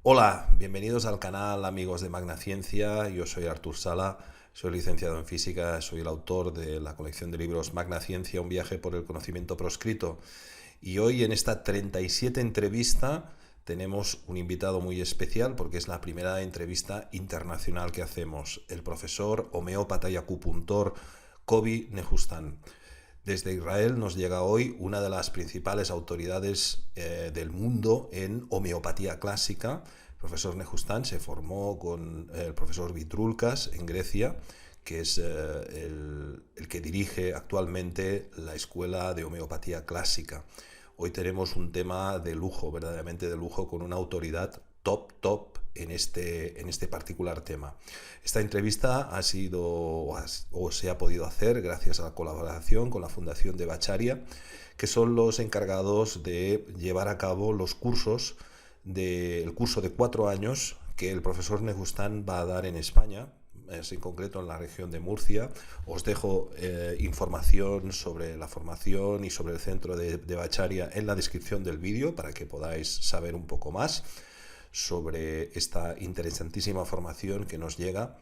Hola, bienvenidos al canal amigos de Magna Ciencia. Yo soy Artur Sala, soy licenciado en física, soy el autor de la colección de libros Magna Ciencia, un viaje por el conocimiento proscrito. Y hoy en esta 37 entrevista tenemos un invitado muy especial porque es la primera entrevista internacional que hacemos, el profesor homeópata y acupuntor Kobi Nehustan. Desde Israel nos llega hoy una de las principales autoridades del mundo en homeopatía clásica. El profesor Nehustan se formó con el profesor Vitrulkas en Grecia, que es el que dirige actualmente la escuela de homeopatía clásica. Hoy tenemos un tema de lujo, verdaderamente de lujo, con una autoridad top en este particular tema. Esta entrevista ha sido o se ha podido hacer gracias a la colaboración con la Fundación de Bacharia, que son los encargados de llevar a cabo los cursos del curso de 4 años que el profesor Nehustan va a dar en España, es en concreto en la región de Murcia. Os dejo información sobre la formación y sobre el centro de Bacharia en la descripción del vídeo para que podáis saber un poco más sobre esta interesantísima formación que nos llega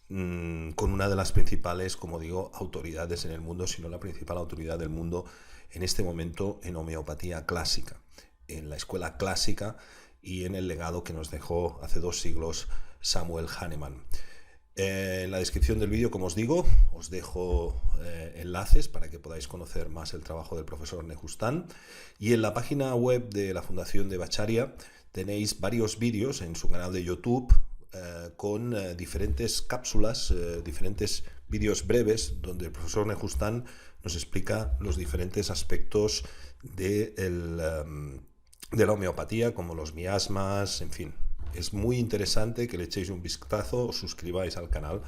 con una de las principales, como digo, autoridades en el mundo, si no la principal autoridad del mundo en este momento en homeopatía clásica, en la escuela clásica y en el legado que nos dejó hace 2 siglos Samuel Hahnemann. En la descripción del vídeo, como os digo, os dejo enlaces para que podáis conocer más el trabajo del profesor Nehustan. Y en la página web de la Fundación de Bacharia tenéis varios vídeos en su canal de YouTube con diferentes cápsulas, diferentes vídeos breves, donde el profesor Nehustan nos explica los diferentes aspectos de la homeopatía, como los miasmas, en fin. Es muy interesante que le echéis un vistazo, os suscribáis al canal.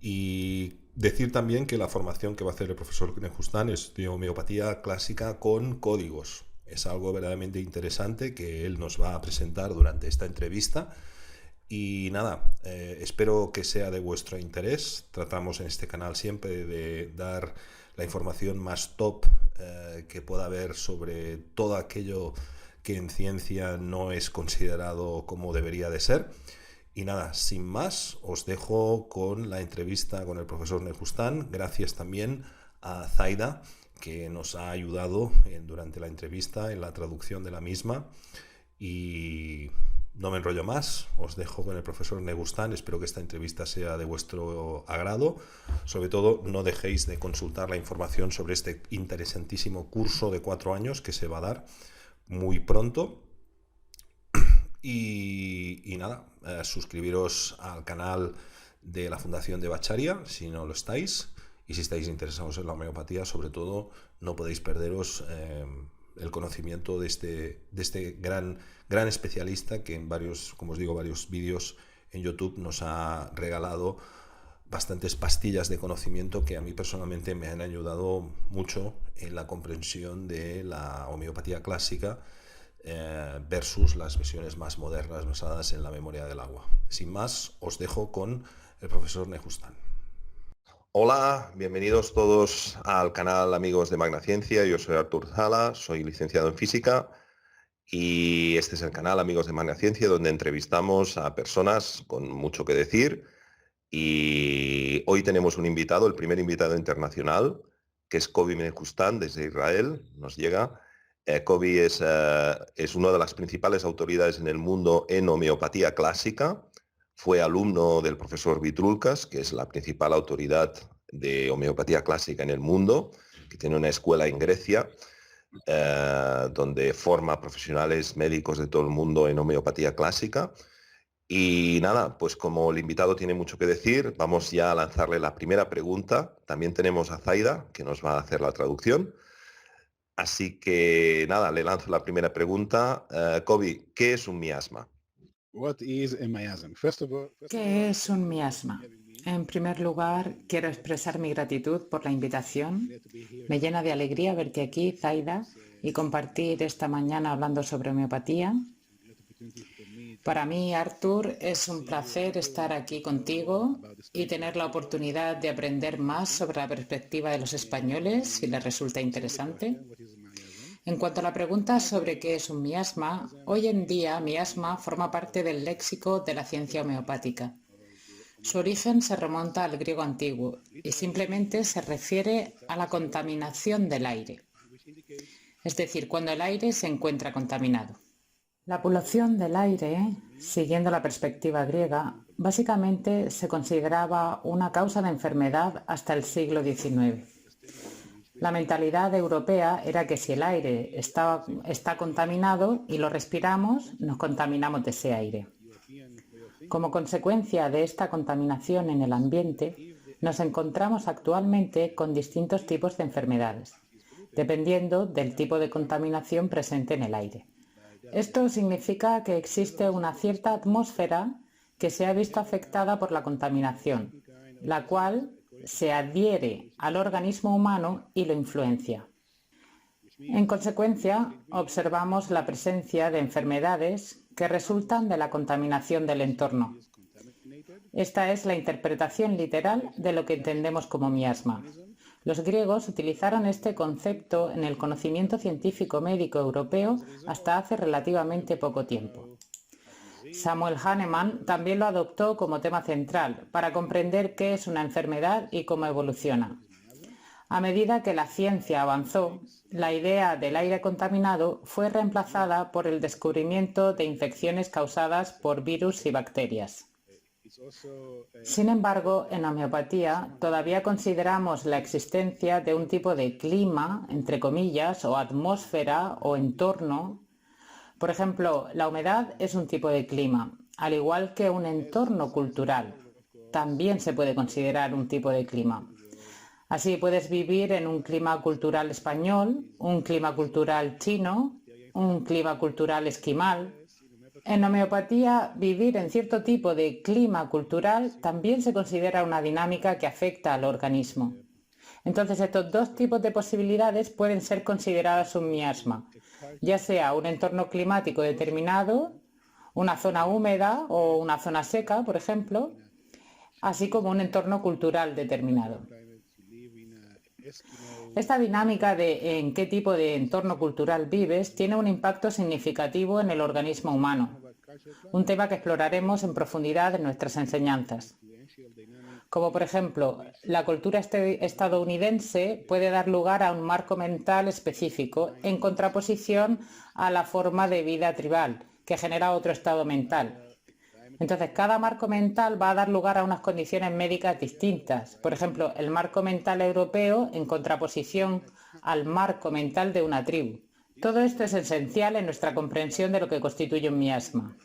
Y decir también que la formación que va a hacer el profesor Nehustan es de homeopatía clásica con códigos. Es algo verdaderamente interesante que él nos va a presentar durante esta entrevista. Y nada, espero que sea de vuestro interés. Tratamos en este canal siempre de dar la información más top que pueda haber sobre todo aquello que en ciencia no es considerado como debería de ser. Y nada, sin más, os dejo con la entrevista con el profesor Nehustan. Gracias también a Zaida, que nos ha ayudado durante la entrevista en la traducción de la misma. Y no me enrollo más, os dejo con el profesor Nehustan. Espero que esta entrevista sea de vuestro agrado. Sobre todo, no dejéis de consultar la información sobre este interesantísimo curso de 4 años que se va a dar muy pronto. Y nada, suscribiros al canal de la Fundación de Bacharia si no lo estáis, y si estáis interesados en la homeopatía, sobre todo, no podéis perderos el conocimiento de este gran especialista que en varios, como os digo, varios vídeos en YouTube nos ha regalado bastantes pastillas de conocimiento que a mí personalmente me han ayudado mucho en la comprensión de la homeopatía clásica versus las versiones más modernas basadas en la memoria del agua. Sin más, os dejo con el profesor Nehustan. Hola, bienvenidos todos al canal amigos de Magna Ciencia. Yo soy Artur Sala, soy licenciado en física y este es el canal amigos de Magna Ciencia, donde entrevistamos a personas con mucho que decir. Y hoy tenemos un invitado, el primer invitado internacional, que es Kobi Nehustan desde Israel, nos llega. Kobi es una de las principales autoridades en el mundo en homeopatía clásica. Fue alumno del profesor Vitrulkas, que es la principal autoridad de homeopatía clásica en el mundo, que tiene una escuela en Grecia, donde forma profesionales médicos de todo el mundo en homeopatía clásica. Y nada, pues como el invitado tiene mucho que decir, vamos ya a lanzarle la primera pregunta. También tenemos a Zaida, que nos va a hacer la traducción. Así que nada, le lanzo la primera pregunta. Kobi, ¿qué es un miasma? ¿Qué es un miasma? En primer lugar, quiero expresar mi gratitud por la invitación. Me llena de alegría verte aquí, Zaida, y compartir esta mañana hablando sobre homeopatía. Para mí, Artur, es un placer estar aquí contigo y tener la oportunidad de aprender más sobre la perspectiva de los españoles, si les resulta interesante. En cuanto a la pregunta sobre qué es un miasma, hoy en día miasma forma parte del léxico de la ciencia homeopática. Su origen se remonta al griego antiguo y simplemente se refiere a la contaminación del aire, es decir, cuando el aire se encuentra contaminado. La polución del aire, siguiendo la perspectiva griega, básicamente se consideraba una causa de enfermedad hasta el siglo XIX. La mentalidad europea era que si el aire está contaminado y lo respiramos, nos contaminamos de ese aire. Como consecuencia de esta contaminación en el ambiente, nos encontramos actualmente con distintos tipos de enfermedades, dependiendo del tipo de contaminación presente en el aire. Esto significa que existe una cierta atmósfera que se ha visto afectada por la contaminación, la cual se adhiere al organismo humano y lo influencia. En consecuencia, observamos la presencia de enfermedades que resultan de la contaminación del entorno. Esta es la interpretación literal de lo que entendemos como miasma. Los griegos utilizaron este concepto en el conocimiento científico médico europeo hasta hace relativamente poco tiempo. Samuel Hahnemann también lo adoptó como tema central para comprender qué es una enfermedad y cómo evoluciona. A medida que la ciencia avanzó, la idea del aire contaminado fue reemplazada por el descubrimiento de infecciones causadas por virus y bacterias. Sin embargo, en homeopatía todavía consideramos la existencia de un tipo de clima, entre comillas, o atmósfera o entorno. Por ejemplo, la humedad es un tipo de clima, al igual que un entorno cultural. También se puede considerar un tipo de clima. Así puedes vivir en un clima cultural español, un clima cultural chino, un clima cultural esquimal. En homeopatía, vivir en cierto tipo de clima cultural también se considera una dinámica que afecta al organismo. Entonces, estos dos tipos de posibilidades pueden ser consideradas un miasma, ya sea un entorno climático determinado, una zona húmeda o una zona seca, por ejemplo, así como un entorno cultural determinado. Esta dinámica de en qué tipo de entorno cultural vives tiene un impacto significativo en el organismo humano, un tema que exploraremos en profundidad en nuestras enseñanzas. Como por ejemplo, la cultura estadounidense puede dar lugar a un marco mental específico en contraposición a la forma de vida tribal, que genera otro estado mental. Entonces, cada marco mental va a dar lugar a unas condiciones médicas distintas. Por ejemplo, el marco mental europeo en contraposición al marco mental de una tribu. Todo esto es esencial en nuestra comprensión de lo que constituye un miasma.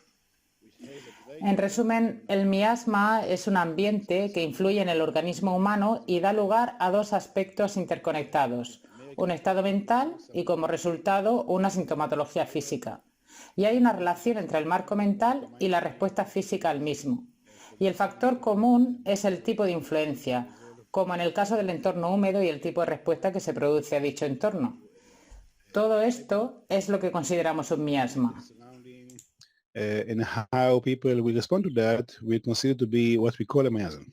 En resumen, el miasma es un ambiente que influye en el organismo humano y da lugar a dos aspectos interconectados, un estado mental y, como resultado, una sintomatología física. Y hay una relación entre el marco mental y la respuesta física al mismo. Y el factor común es el tipo de influencia, como en el caso del entorno húmedo y el tipo de respuesta que se produce a dicho entorno. Todo esto es lo que consideramos un miasma. And how people will respond to that, we consider to be what we call a miasm.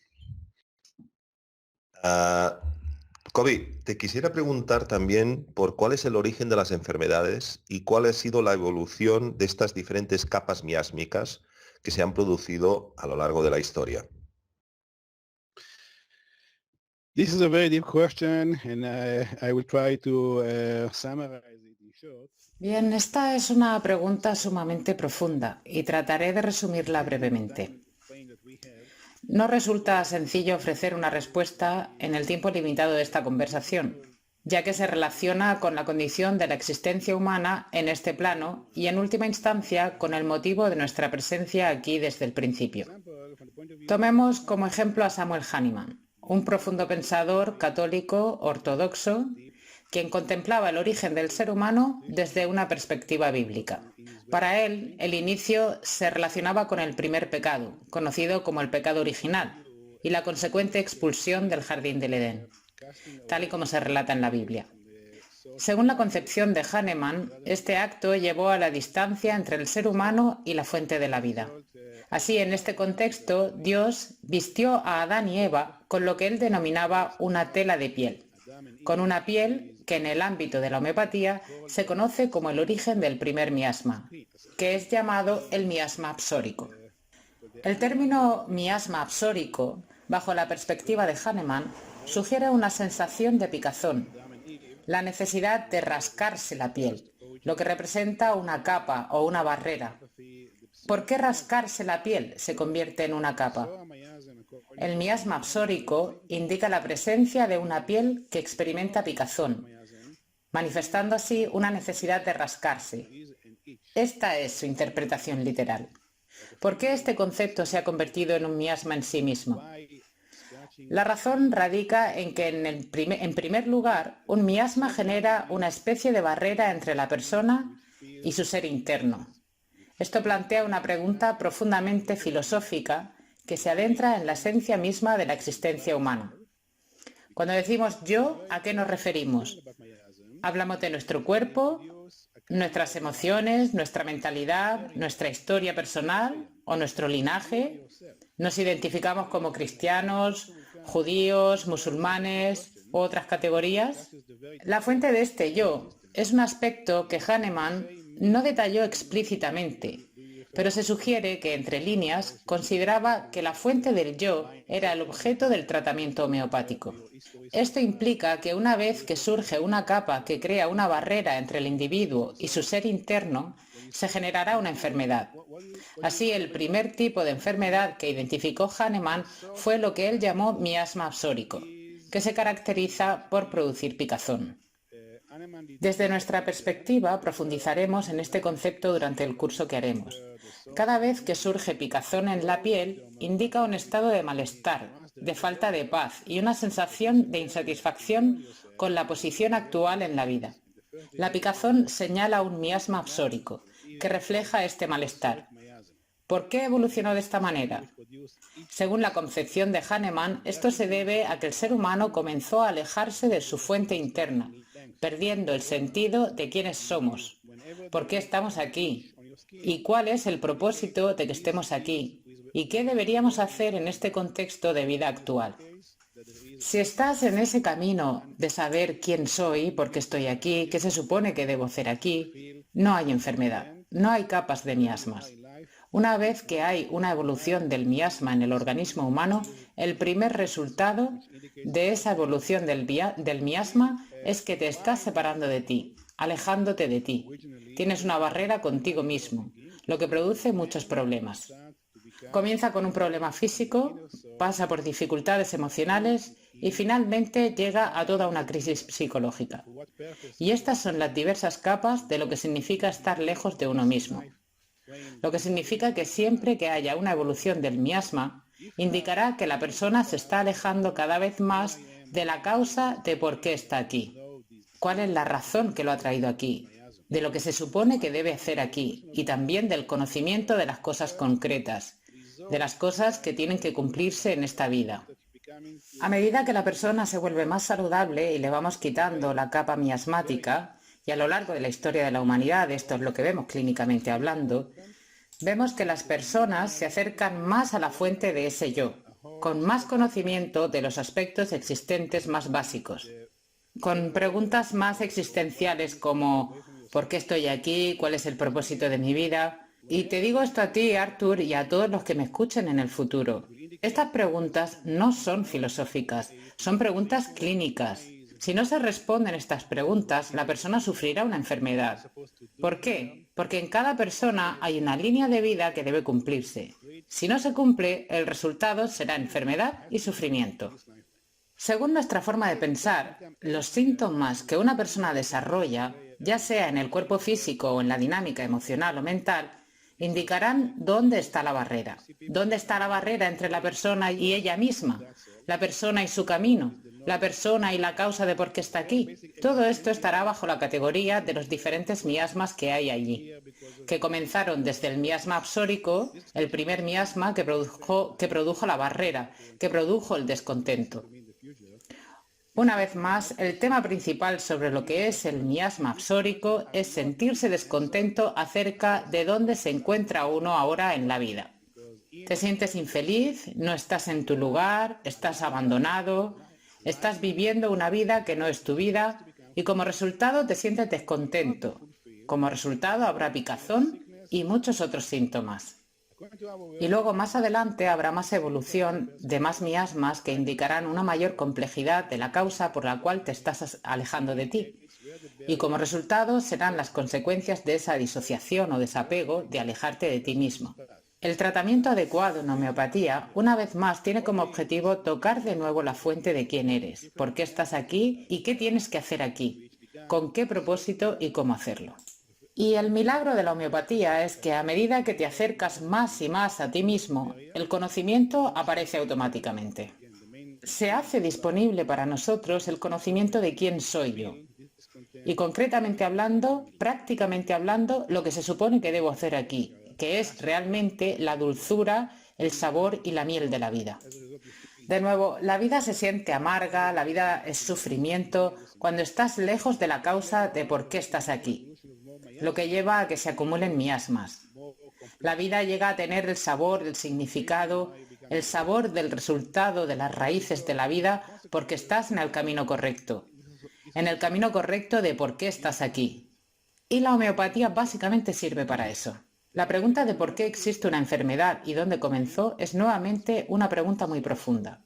Kobe, te quisiera preguntar también por cuál es el origen de las enfermedades y cuál ha sido la evolución de estas diferentes capas miásmicas que se han producido a lo largo de la historia. This is a very deep question, and I will try to summarize it in short. Bien, esta es una pregunta sumamente profunda y trataré de resumirla brevemente. No resulta sencillo ofrecer una respuesta en el tiempo limitado de esta conversación, ya que se relaciona con la condición de la existencia humana en este plano y, en última instancia, con el motivo de nuestra presencia aquí desde el principio. Tomemos como ejemplo a Samuel Hahnemann, un profundo pensador católico ortodoxo quien contemplaba el origen del ser humano desde una perspectiva bíblica. Para él, el inicio se relacionaba con el primer pecado, conocido como el pecado original, y la consecuente expulsión del jardín del Edén, tal y como se relata en la Biblia. Según la concepción de Hahnemann, este acto llevó a la distancia entre el ser humano y la fuente de la vida. Así, en este contexto, Dios vistió a Adán y Eva con lo que él denominaba una tela de piel, con una piel que en el ámbito de la homeopatía se conoce como el origen del primer miasma, que es llamado el miasma psórico. El término miasma psórico, bajo la perspectiva de Hahnemann, sugiere una sensación de picazón, la necesidad de rascarse la piel, lo que representa una capa o una barrera. ¿Por qué rascarse la piel se convierte en una capa? El miasma psórico indica la presencia de una piel que experimenta picazón, manifestando así una necesidad de rascarse. Esta es su interpretación literal. ¿Por qué este concepto se ha convertido en un miasma en sí mismo? La razón radica en que, en primer lugar, un miasma genera una especie de barrera entre la persona y su ser interno. Esto plantea una pregunta profundamente filosófica que se adentra en la esencia misma de la existencia humana. Cuando decimos yo, ¿a qué nos referimos? Hablamos de nuestro cuerpo, nuestras emociones, nuestra mentalidad, nuestra historia personal o nuestro linaje. Nos identificamos como cristianos, judíos, musulmanes u otras categorías. La fuente de este yo es un aspecto que Hahnemann no detalló explícitamente, pero se sugiere que entre líneas consideraba que la fuente del yo era el objeto del tratamiento homeopático. Esto implica que una vez que surge una capa que crea una barrera entre el individuo y su ser interno, se generará una enfermedad. Así, el primer tipo de enfermedad que identificó Hahnemann fue lo que él llamó miasma psórico, que se caracteriza por producir picazón. Desde nuestra perspectiva, profundizaremos en este concepto durante el curso que haremos. Cada vez que surge picazón en la piel, indica un estado de malestar, de falta de paz y una sensación de insatisfacción con la posición actual en la vida. La picazón señala un miasma psórico, que refleja este malestar. ¿Por qué evolucionó de esta manera? Según la concepción de Hahnemann, esto se debe a que el ser humano comenzó a alejarse de su fuente interna, perdiendo el sentido de quiénes somos, por qué estamos aquí y cuál es el propósito de que estemos aquí y qué deberíamos hacer en este contexto de vida actual. Si estás en ese camino de saber quién soy, por qué estoy aquí, qué se supone que debo hacer aquí, no hay enfermedad, no hay capas de miasmas. Una vez que hay una evolución del miasma en el organismo humano, el primer resultado de esa evolución del miasma es que te estás separando de ti, alejándote de ti. Tienes una barrera contigo mismo, lo que produce muchos problemas. Comienza con un problema físico, pasa por dificultades emocionales y finalmente llega a toda una crisis psicológica. Y estas son las diversas capas de lo que significa estar lejos de uno mismo. Lo que significa que siempre que haya una evolución del miasma, indicará que la persona se está alejando cada vez más de la causa de por qué está aquí. ¿Cuál es la razón que lo ha traído aquí? De lo que se supone que debe hacer aquí y también del conocimiento de las cosas concretas, de las cosas que tienen que cumplirse en esta vida. A medida que la persona se vuelve más saludable y le vamos quitando la capa miasmática, y a lo largo de la historia de la humanidad, esto es lo que vemos clínicamente hablando, vemos que las personas se acercan más a la fuente de ese yo, con más conocimiento de los aspectos existentes más básicos, con preguntas más existenciales como ¿por qué estoy aquí? ¿Cuál es el propósito de mi vida? Y te digo esto a ti, Arthur, y a todos los que me escuchen en el futuro. Estas preguntas no son filosóficas, son preguntas clínicas. Si no se responden estas preguntas, la persona sufrirá una enfermedad. ¿Por qué? Porque en cada persona hay una línea de vida que debe cumplirse. Si no se cumple, el resultado será enfermedad y sufrimiento. Según nuestra forma de pensar, los síntomas que una persona desarrolla, ya sea en el cuerpo físico o en la dinámica emocional o mental, indicarán dónde está la barrera. ¿Dónde está la barrera entre la persona y ella misma? La persona y su camino. La persona y la causa de por qué está aquí. Todo esto estará bajo la categoría de los diferentes miasmas que hay allí, que comenzaron desde el miasma psórico, el primer miasma que produjo la barrera, que produjo el descontento. Una vez más, el tema principal sobre lo que es el miasma psórico es sentirse descontento acerca de dónde se encuentra uno ahora en la vida. Te sientes infeliz, no estás en tu lugar, estás abandonado, estás viviendo una vida que no es tu vida Y como resultado te sientes descontento. Como resultado habrá picazón y muchos otros síntomas. Y luego más adelante habrá más evolución de más miasmas que indicarán una mayor complejidad de la causa por la cual te estás alejando de ti. Y como resultado serán las consecuencias de esa disociación o desapego de alejarte de ti mismo. El tratamiento adecuado en homeopatía, una vez más, tiene como objetivo tocar de nuevo la fuente de quién eres, por qué estás aquí y qué tienes que hacer aquí, con qué propósito y cómo hacerlo. Y el milagro de la homeopatía es que a medida que te acercas más y más a ti mismo, el conocimiento aparece automáticamente. Se hace disponible para nosotros el conocimiento de quién soy yo. Y concretamente hablando, prácticamente hablando, lo que se supone que debo hacer aquí, que es realmente la dulzura, el sabor y la miel de la vida. De nuevo, la vida se siente amarga, la vida es sufrimiento, cuando estás lejos de la causa de por qué estás aquí, lo que lleva a que se acumulen miasmas. La vida llega a tener el sabor, el significado, el sabor del resultado de las raíces de la vida porque estás en el camino correcto de por qué estás aquí. Y la homeopatía básicamente sirve para eso. La pregunta de por qué existe una enfermedad y dónde comenzó es nuevamente una pregunta muy profunda.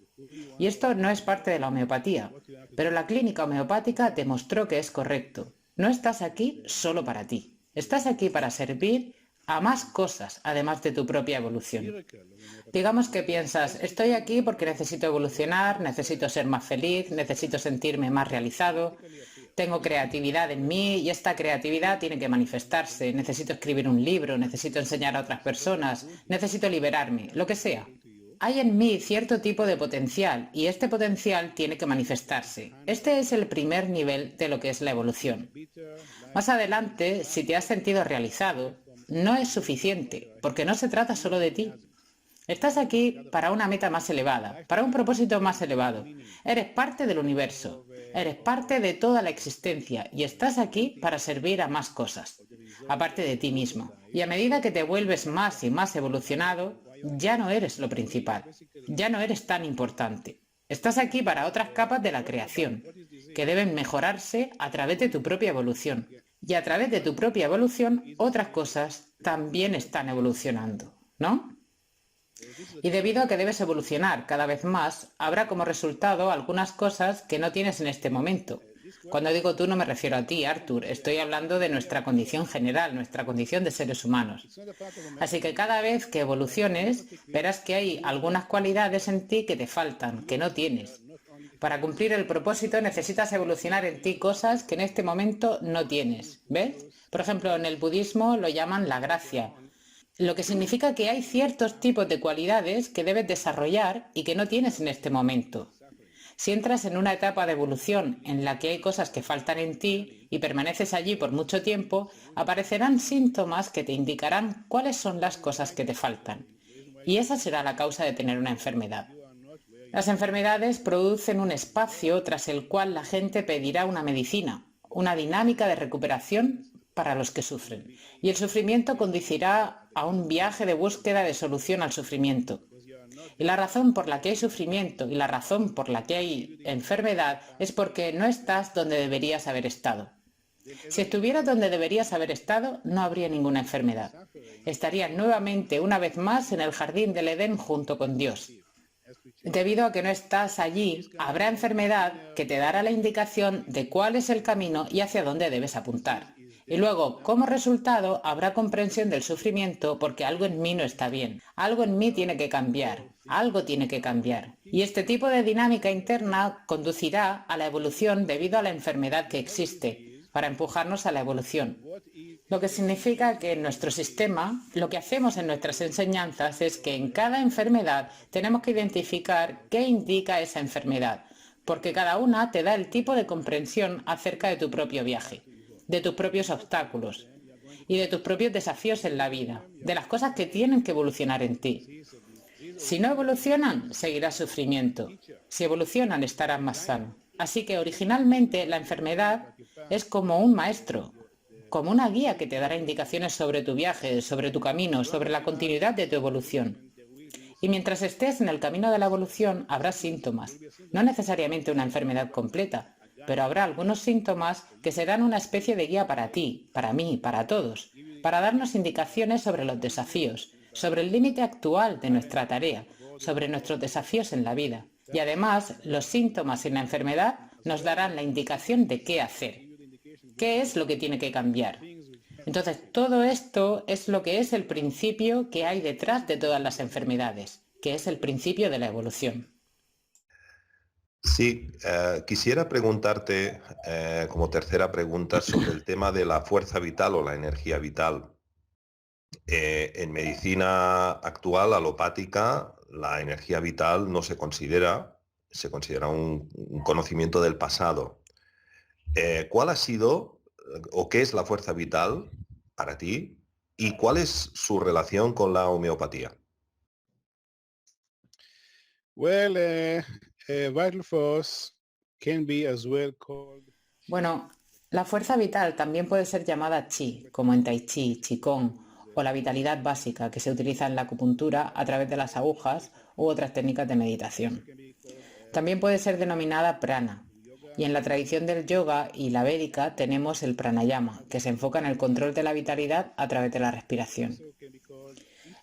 Y esto no es parte de la homeopatía, pero la clínica homeopática demostró que es correcto. No estás aquí solo para ti. Estás aquí para servir a más cosas, además de tu propia evolución. Digamos que piensas, estoy aquí porque necesito evolucionar, necesito ser más feliz, necesito sentirme más realizado, tengo creatividad en mí y esta creatividad tiene que manifestarse, necesito escribir un libro, necesito enseñar a otras personas, necesito liberarme, lo que sea. Hay en mí cierto tipo de potencial y este potencial tiene que manifestarse. Este es el primer nivel de lo que es la evolución. Más adelante, si te has sentido realizado, no es suficiente, porque no se trata solo de ti. Estás aquí para una meta más elevada, para un propósito más elevado. Eres parte del universo, eres parte de toda la existencia y estás aquí para servir a más cosas, aparte de ti mismo. Y a medida que te vuelves más y más evolucionado, ya no eres lo principal, ya no eres tan importante. Estás aquí para otras capas de la creación, que deben mejorarse a través de tu propia evolución. Y a través de tu propia evolución, otras cosas también están evolucionando, ¿no? Y debido a que debes evolucionar cada vez más, habrá como resultado algunas cosas que no tienes en este momento. Cuando digo tú no me refiero a ti, Arthur, estoy hablando de nuestra condición general, nuestra condición de seres humanos. Así que cada vez que evoluciones, verás que hay algunas cualidades en ti que te faltan, que no tienes. Para cumplir el propósito necesitas evolucionar en ti cosas que en este momento no tienes, ¿ves? Por ejemplo, en el budismo lo llaman la gracia, lo que significa que hay ciertos tipos de cualidades que debes desarrollar y que no tienes en este momento. Si entras en una etapa de evolución en la que hay cosas que faltan en ti y permaneces allí por mucho tiempo, aparecerán síntomas que te indicarán cuáles son las cosas que te faltan. Y esa será la causa de tener una enfermedad. Las enfermedades producen un espacio tras el cual la gente pedirá una medicina, una dinámica de recuperación para los que sufren. Y el sufrimiento conducirá a un viaje de búsqueda de solución al sufrimiento. Y la razón por la que hay sufrimiento y la razón por la que hay enfermedad es porque no estás donde deberías haber estado. Si estuvieras donde deberías haber estado, no habría ninguna enfermedad. Estarías nuevamente, una vez más, en el jardín del Edén junto con Dios. Debido a que no estás allí, habrá enfermedad que te dará la indicación de cuál es el camino y hacia dónde debes apuntar. Y luego, como resultado, habrá comprensión del sufrimiento porque algo en mí no está bien. Algo en mí tiene que cambiar. Algo tiene que cambiar. Y este tipo de dinámica interna conducirá a la evolución debido a la enfermedad que existe, para empujarnos a la evolución. Lo que significa que en nuestro sistema, lo que hacemos en nuestras enseñanzas es que en cada enfermedad tenemos que identificar qué indica esa enfermedad, porque cada una te da el tipo de comprensión acerca de tu propio viaje, de tus propios obstáculos y de tus propios desafíos en la vida, de las cosas que tienen que evolucionar en ti. Si no evolucionan, seguirás sufrimiento. Si evolucionan, estarás más sano. Así que originalmente la enfermedad es como un maestro, como una guía que te dará indicaciones sobre tu viaje, sobre tu camino, sobre la continuidad de tu evolución. Y mientras estés en el camino de la evolución, habrá síntomas, no necesariamente una enfermedad completa, pero habrá algunos síntomas que serán una especie de guía para ti, para mí, para todos, para darnos indicaciones sobre los desafíos, sobre el límite actual de nuestra tarea, sobre nuestros desafíos en la vida. Y además, los síntomas y la enfermedad nos darán la indicación de qué hacer, qué es lo que tiene que cambiar. Entonces, todo esto es lo que es el principio que hay detrás de todas las enfermedades, que es el principio de la evolución. Sí, quisiera preguntarte como tercera pregunta sobre el tema de la fuerza vital o la energía vital. En medicina actual, alopática, la energía vital no se considera un conocimiento del pasado. ¿Cuál ha sido o qué es la fuerza vital para ti y cuál es su relación con la homeopatía? Well, vital force can be as well called. Bueno, la fuerza vital también puede ser llamada chi, como en tai chi, qigong, o la vitalidad básica que se utiliza en la acupuntura a través de las agujas u otras técnicas de meditación. También puede ser denominada prana, y en la tradición del yoga y la védica tenemos el pranayama, que se enfoca en el control de la vitalidad a través de la respiración.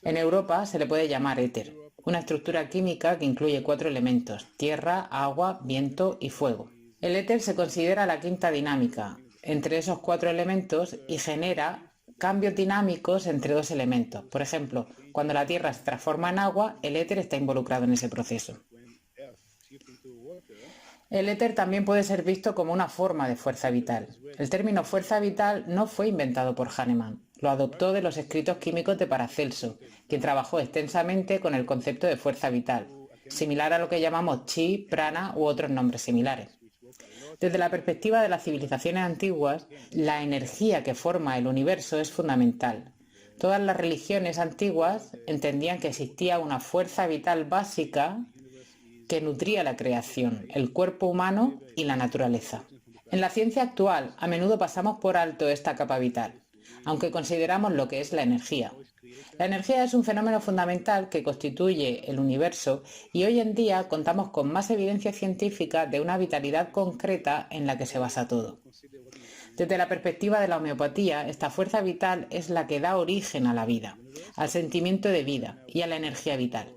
En Europa se le puede llamar éter, una estructura química que incluye 4 elementos: tierra, agua, viento y fuego. El éter se considera la quinta dinámica entre esos 4 elementos y genera cambios dinámicos entre 2 elementos. Por ejemplo, cuando la tierra se transforma en agua, el éter está involucrado en ese proceso. El éter también puede ser visto como una forma de fuerza vital. El término fuerza vital no fue inventado por Hahnemann, lo adoptó de los escritos químicos de Paracelso, quien trabajó extensamente con el concepto de fuerza vital, similar a lo que llamamos chi, prana u otros nombres similares. Desde la perspectiva de las civilizaciones antiguas, la energía que forma el universo es fundamental. Todas las religiones antiguas entendían que existía una fuerza vital básica que nutría la creación, el cuerpo humano y la naturaleza. En la ciencia actual, a menudo pasamos por alto esta capa vital, aunque consideramos lo que es la energía. La energía es un fenómeno fundamental que constituye el universo y hoy en día contamos con más evidencia científica de una vitalidad concreta en la que se basa todo. Desde la perspectiva de la homeopatía, esta fuerza vital es la que da origen a la vida, al sentimiento de vida y a la energía vital.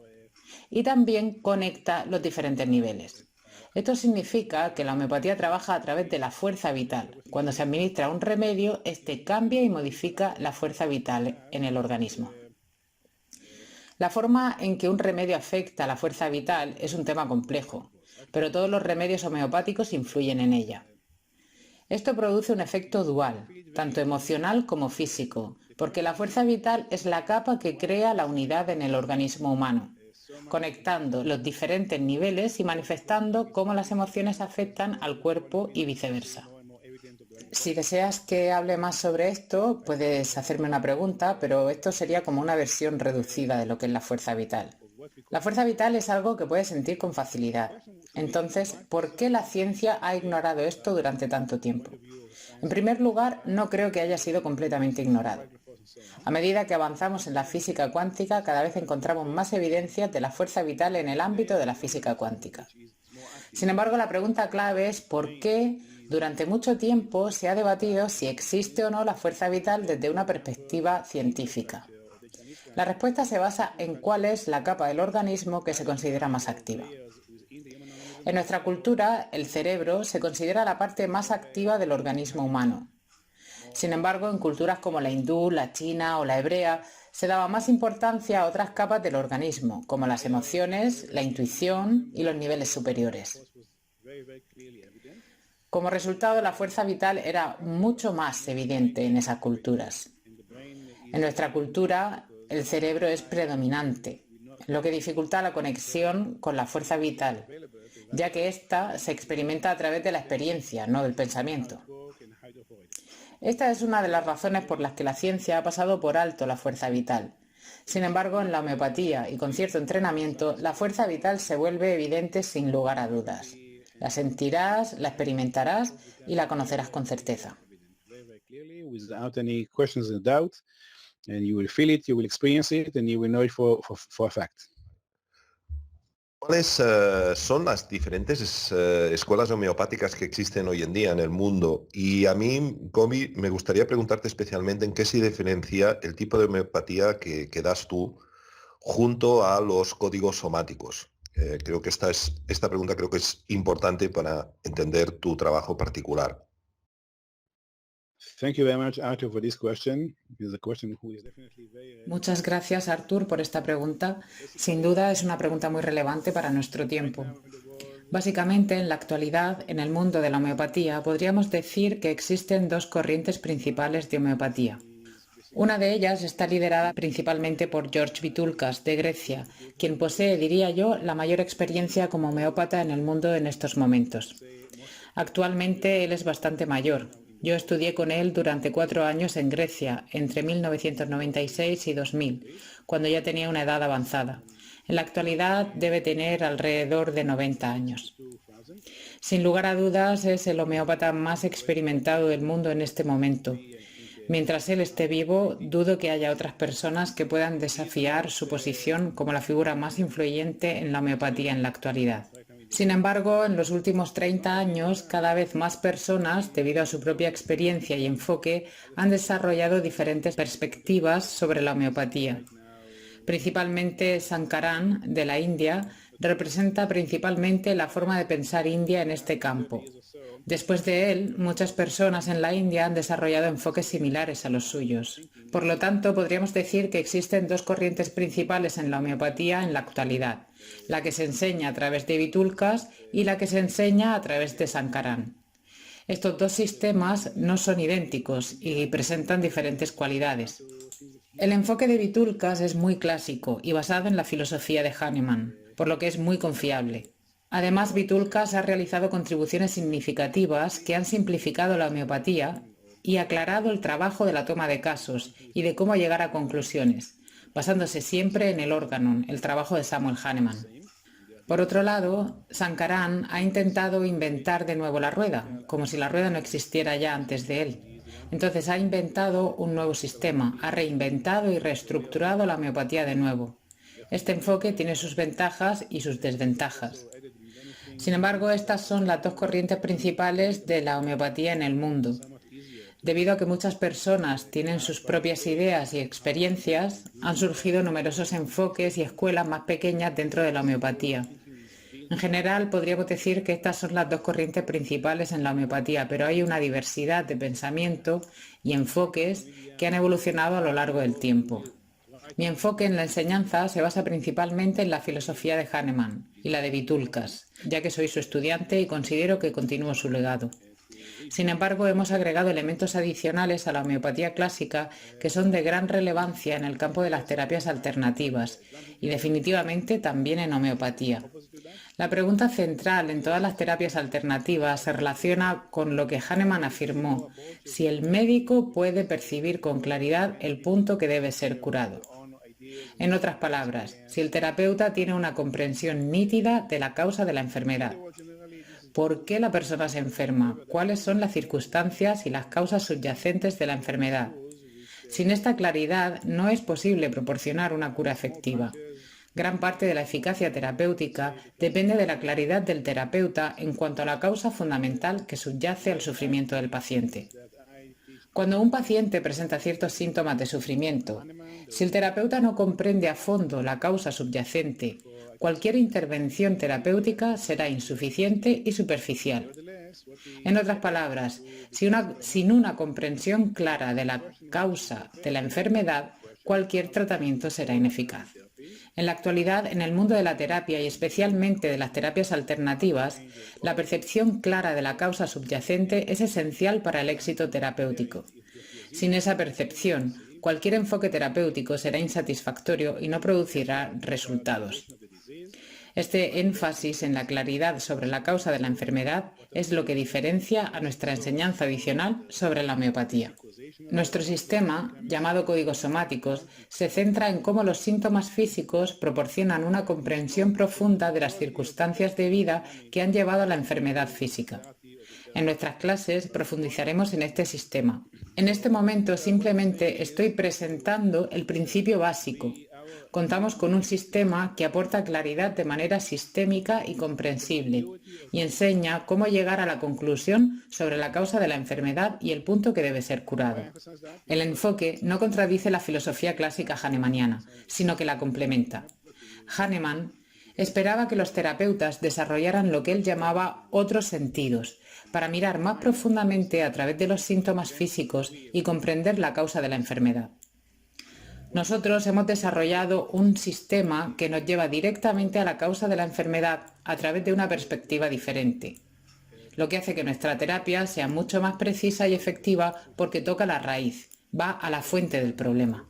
Y también conecta los diferentes niveles. Esto significa que la homeopatía trabaja a través de la fuerza vital. Cuando se administra un remedio, este cambia y modifica la fuerza vital en el organismo. La forma en que un remedio afecta a la fuerza vital es un tema complejo, pero todos los remedios homeopáticos influyen en ella. Esto produce un efecto dual, tanto emocional como físico, porque la fuerza vital es la capa que crea la unidad en el organismo humano, conectando los diferentes niveles y manifestando cómo las emociones afectan al cuerpo y viceversa. Si deseas que hable más sobre esto, puedes hacerme una pregunta, pero esto sería como una versión reducida de lo que es la fuerza vital. La fuerza vital es algo que puedes sentir con facilidad. Entonces, ¿por qué la ciencia ha ignorado esto durante tanto tiempo? En primer lugar, no creo que haya sido completamente ignorado. A medida que avanzamos en la física cuántica, cada vez encontramos más evidencias de la fuerza vital en el ámbito de la física cuántica. Sin embargo, la pregunta clave es ¿por qué durante mucho tiempo se ha debatido si existe o no la fuerza vital desde una perspectiva científica? La respuesta se basa en cuál es la capa del organismo que se considera más activa. En nuestra cultura, el cerebro se considera la parte más activa del organismo humano. Sin embargo, en culturas como la hindú, la china o la hebrea, se daba más importancia a otras capas del organismo, como las emociones, la intuición y los niveles superiores. Como resultado, la fuerza vital era mucho más evidente en esas culturas. En nuestra cultura, el cerebro es predominante, lo que dificulta la conexión con la fuerza vital, ya que ésta se experimenta a través de la experiencia, no del pensamiento. Esta es una de las razones por las que la ciencia ha pasado por alto la fuerza vital. Sin embargo, en la homeopatía y con cierto entrenamiento, la fuerza vital se vuelve evidente sin lugar a dudas. La sentirás, la experimentarás y la conocerás con certeza. Without any questions or doubt, and you will feel it, you will experience it, and you will know it for a fact. ¿Cuáles son las diferentes escuelas homeopáticas que existen hoy en día en el mundo? Y a mí, Gomi, me gustaría preguntarte especialmente en qué se diferencia el tipo de homeopatía que das tú junto a los códigos somáticos. Creo que esta pregunta creo que es importante para entender tu trabajo particular. Thank you very much, Arthur, for this question. It's a question who is definitely very Muchas gracias, Artur, por esta pregunta. Sin duda es una pregunta muy relevante para nuestro tiempo. Básicamente, en la actualidad, en el mundo de la homeopatía, podríamos decir que existen dos corrientes principales de homeopatía. Una de ellas está liderada principalmente por George Vitulkas, de Grecia, quien posee, diría yo, la mayor experiencia como homeópata en el mundo en estos momentos. Actualmente él es bastante mayor. Yo estudié con él durante 4 años en Grecia, entre 1996 y 2000, cuando ya tenía una edad avanzada. En la actualidad debe tener alrededor de 90 años. Sin lugar a dudas, es el homeópata más experimentado del mundo en este momento. Mientras él esté vivo, dudo que haya otras personas que puedan desafiar su posición como la figura más influyente en la homeopatía en la actualidad. Sin embargo, en los últimos 30 años, cada vez más personas, debido a su propia experiencia y enfoque, han desarrollado diferentes perspectivas sobre la homeopatía. Principalmente Sankaran, de la India, representa principalmente la forma de pensar india en este campo. Después de él, muchas personas en la India han desarrollado enfoques similares a los suyos. Por lo tanto, podríamos decir que existen dos corrientes principales en la homeopatía en la actualidad, la que se enseña a través de Vitulkas y la que se enseña a través de Sankaran. Estos dos sistemas no son idénticos y presentan diferentes cualidades. El enfoque de Vitulkas es muy clásico y basado en la filosofía de Hahnemann, por lo que es muy confiable. Además, Vitulkas ha realizado contribuciones significativas que han simplificado la homeopatía y aclarado el trabajo de la toma de casos y de cómo llegar a conclusiones, basándose siempre en el órganon, el trabajo de Samuel Hahnemann. Por otro lado, Sankaran ha intentado inventar de nuevo la rueda, como si la rueda no existiera ya antes de él. Entonces ha inventado un nuevo sistema, ha reinventado y reestructurado la homeopatía de nuevo. Este enfoque tiene sus ventajas y sus desventajas. Sin embargo, estas son las dos corrientes principales de la homeopatía en el mundo. Debido a que muchas personas tienen sus propias ideas y experiencias, han surgido numerosos enfoques y escuelas más pequeñas dentro de la homeopatía. En general, podríamos decir que estas son las dos corrientes principales en la homeopatía, pero hay una diversidad de pensamiento y enfoques que han evolucionado a lo largo del tiempo. Mi enfoque en la enseñanza se basa principalmente en la filosofía de Hahnemann y la de Vitulkas, ya que soy su estudiante y considero que continúo su legado. Sin embargo, hemos agregado elementos adicionales a la homeopatía clásica que son de gran relevancia en el campo de las terapias alternativas y definitivamente también en homeopatía. La pregunta central en todas las terapias alternativas se relaciona con lo que Hahnemann afirmó, si el médico puede percibir con claridad el punto que debe ser curado. En otras palabras, si el terapeuta tiene una comprensión nítida de la causa de la enfermedad. ¿Por qué la persona se enferma? ¿Cuáles son las circunstancias y las causas subyacentes de la enfermedad? Sin esta claridad no es posible proporcionar una cura efectiva. Gran parte de la eficacia terapéutica depende de la claridad del terapeuta en cuanto a la causa fundamental que subyace al sufrimiento del paciente. Cuando un paciente presenta ciertos síntomas de sufrimiento, si el terapeuta no comprende a fondo la causa subyacente, cualquier intervención terapéutica será insuficiente y superficial. En otras palabras, sin una comprensión clara de la causa de la enfermedad, cualquier tratamiento será ineficaz. En la actualidad, en el mundo de la terapia y especialmente de las terapias alternativas, la percepción clara de la causa subyacente es esencial para el éxito terapéutico. Sin esa percepción, cualquier enfoque terapéutico será insatisfactorio y no producirá resultados. Este énfasis en la claridad sobre la causa de la enfermedad es lo que diferencia a nuestra enseñanza adicional sobre la homeopatía. Nuestro sistema, llamado códigos somáticos, se centra en cómo los síntomas físicos proporcionan una comprensión profunda de las circunstancias de vida que han llevado a la enfermedad física. En nuestras clases profundizaremos en este sistema. En este momento simplemente estoy presentando el principio básico. Contamos con un sistema que aporta claridad de manera sistémica y comprensible y enseña cómo llegar a la conclusión sobre la causa de la enfermedad y el punto que debe ser curado. El enfoque no contradice la filosofía clásica hahnemanniana, sino que la complementa. Hahnemann esperaba que los terapeutas desarrollaran lo que él llamaba otros sentidos, para mirar más profundamente a través de los síntomas físicos y comprender la causa de la enfermedad. Nosotros hemos desarrollado un sistema que nos lleva directamente a la causa de la enfermedad a través de una perspectiva diferente, lo que hace que nuestra terapia sea mucho más precisa y efectiva porque toca la raíz, va a la fuente del problema.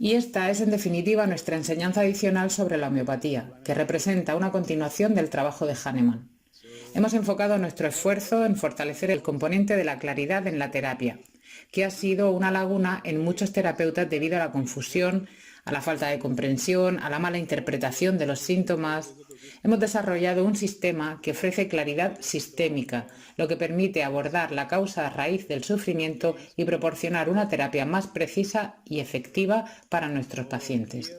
Y esta es en definitiva nuestra enseñanza adicional sobre la homeopatía, que representa una continuación del trabajo de Hahnemann. Hemos enfocado nuestro esfuerzo en fortalecer el componente de la claridad en la terapia, que ha sido una laguna en muchos terapeutas debido a la confusión, a la falta de comprensión, a la mala interpretación de los síntomas. Hemos desarrollado un sistema que ofrece claridad sistémica, lo que permite abordar la causa raíz del sufrimiento y proporcionar una terapia más precisa y efectiva para nuestros pacientes.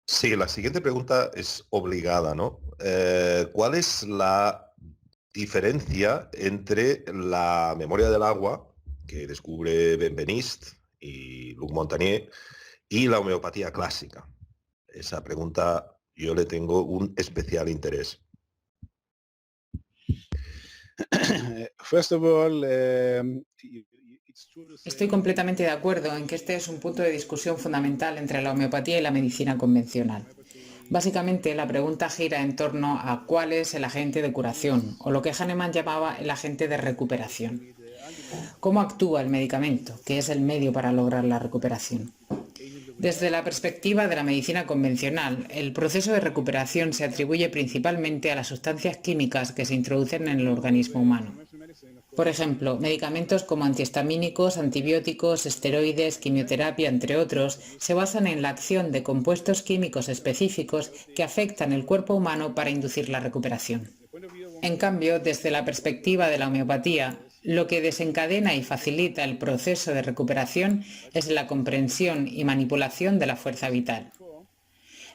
Sí, la siguiente pregunta es obligada, ¿no? ¿Cuál es la diferencia entre la memoria del agua, que descubre Benveniste y Luc Montagnier, y la homeopatía clásica? Esa pregunta yo le tengo un especial interés. First of all, Estoy completamente de acuerdo en que este es un punto de discusión fundamental entre la homeopatía y la medicina convencional. Básicamente, la pregunta gira en torno a cuál es el agente de curación, o lo que Hahnemann llamaba el agente de recuperación. ¿Cómo actúa el medicamento, que es el medio para lograr la recuperación? Desde la perspectiva de la medicina convencional, el proceso de recuperación se atribuye principalmente a las sustancias químicas que se introducen en el organismo humano. Por ejemplo, medicamentos como antihistamínicos, antibióticos, esteroides, quimioterapia, entre otros, se basan en la acción de compuestos químicos específicos que afectan el cuerpo humano para inducir la recuperación. En cambio, desde la perspectiva de la homeopatía, lo que desencadena y facilita el proceso de recuperación es la comprensión y manipulación de la fuerza vital.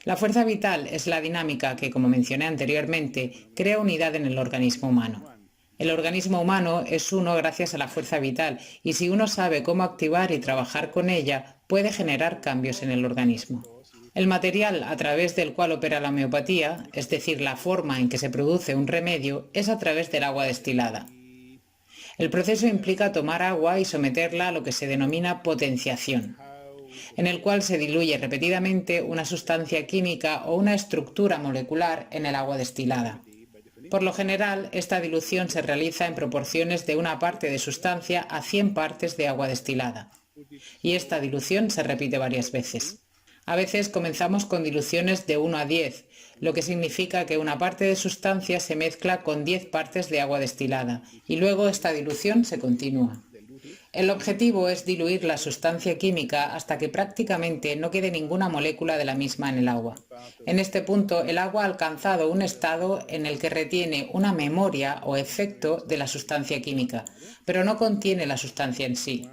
La fuerza vital es la dinámica que, como mencioné anteriormente, crea unidad en el organismo humano. El organismo humano es uno gracias a la fuerza vital y si uno sabe cómo activar y trabajar con ella, puede generar cambios en el organismo. El material a través del cual opera la homeopatía, es decir, la forma en que se produce un remedio, es a través del agua destilada. El proceso implica tomar agua y someterla a lo que se denomina potenciación, en el cual se diluye repetidamente una sustancia química o una estructura molecular en el agua destilada. Por lo general, esta dilución se realiza en proporciones de una parte de sustancia a 100 partes de agua destilada, y esta dilución se repite varias veces. A veces comenzamos con diluciones de 1 a 10, lo que significa que una parte de sustancia se mezcla con 10 partes de agua destilada, y luego esta dilución se continúa. El objetivo es diluir la sustancia química hasta que prácticamente no quede ninguna molécula de la misma en el agua. En este punto, el agua ha alcanzado un estado en el que retiene una memoria o efecto de la sustancia química, pero no contiene la sustancia en sí.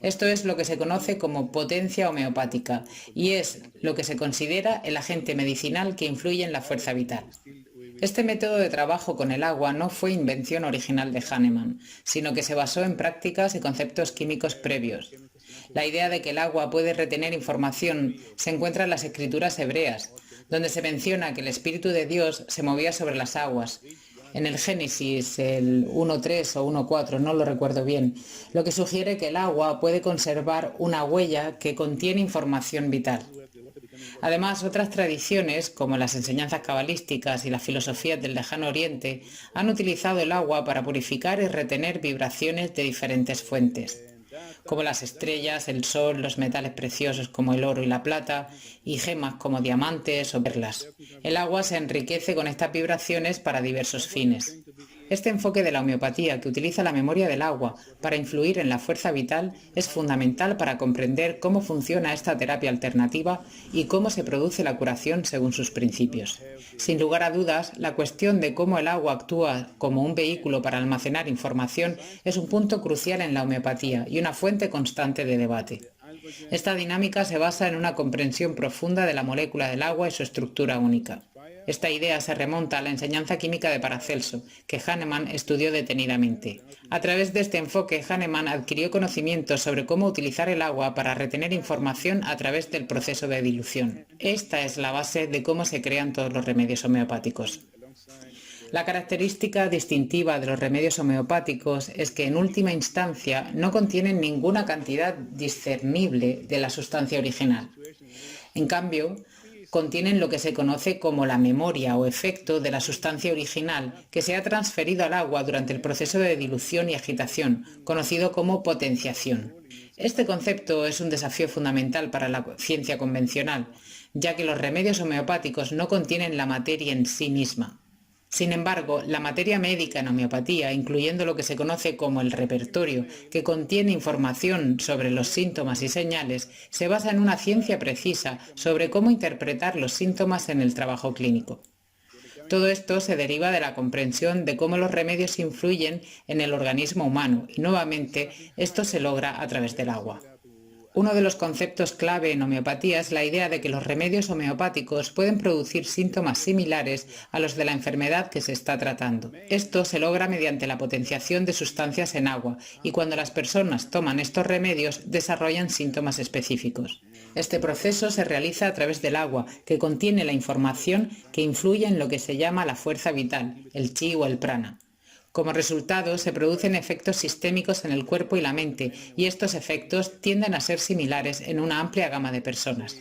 Esto es lo que se conoce como potencia homeopática y es lo que se considera el agente medicinal que influye en la fuerza vital. Este método de trabajo con el agua no fue invención original de Hahnemann, sino que se basó en prácticas y conceptos químicos previos. La idea de que el agua puede retener información se encuentra en las escrituras hebreas, donde se menciona que el Espíritu de Dios se movía sobre las aguas. En el Génesis, el 1.3 o 1.4, no lo recuerdo bien, lo que sugiere que el agua puede conservar una huella que contiene información vital. Además, otras tradiciones, como las enseñanzas cabalísticas y las filosofías del Lejano Oriente, han utilizado el agua para purificar y retener vibraciones de diferentes fuentes, como las estrellas, el sol, los metales preciosos como el oro y la plata, y gemas como diamantes o perlas. El agua se enriquece con estas vibraciones para diversos fines. Este enfoque de la homeopatía, que utiliza la memoria del agua para influir en la fuerza vital, es fundamental para comprender cómo funciona esta terapia alternativa y cómo se produce la curación según sus principios. Sin lugar a dudas, la cuestión de cómo el agua actúa como un vehículo para almacenar información es un punto crucial en la homeopatía y una fuente constante de debate. Esta dinámica se basa en una comprensión profunda de la molécula del agua y su estructura única. Esta idea se remonta a la enseñanza química de Paracelso, que Hahnemann estudió detenidamente. A través de este enfoque, Hahnemann adquirió conocimientos sobre cómo utilizar el agua para retener información a través del proceso de dilución. Esta es la base de cómo se crean todos los remedios homeopáticos. La característica distintiva de los remedios homeopáticos es que en última instancia no contienen ninguna cantidad discernible de la sustancia original. En cambio, contienen lo que se conoce como la memoria o efecto de la sustancia original que se ha transferido al agua durante el proceso de dilución y agitación, conocido como potenciación. Este concepto es un desafío fundamental para la ciencia convencional, ya que los remedios homeopáticos no contienen la materia en sí misma. Sin embargo, la materia médica en homeopatía, incluyendo lo que se conoce como el repertorio, que contiene información sobre los síntomas y señales, se basa en una ciencia precisa sobre cómo interpretar los síntomas en el trabajo clínico. Todo esto se deriva de la comprensión de cómo los remedios influyen en el organismo humano y, nuevamente, esto se logra a través del agua. Uno de los conceptos clave en homeopatía es la idea de que los remedios homeopáticos pueden producir síntomas similares a los de la enfermedad que se está tratando. Esto se logra mediante la potenciación de sustancias en agua y cuando las personas toman estos remedios desarrollan síntomas específicos. Este proceso se realiza a través del agua, que contiene la información que influye en lo que se llama la fuerza vital, el chi o el prana. Como resultado, se producen efectos sistémicos en el cuerpo y la mente, y estos efectos tienden a ser similares en una amplia gama de personas.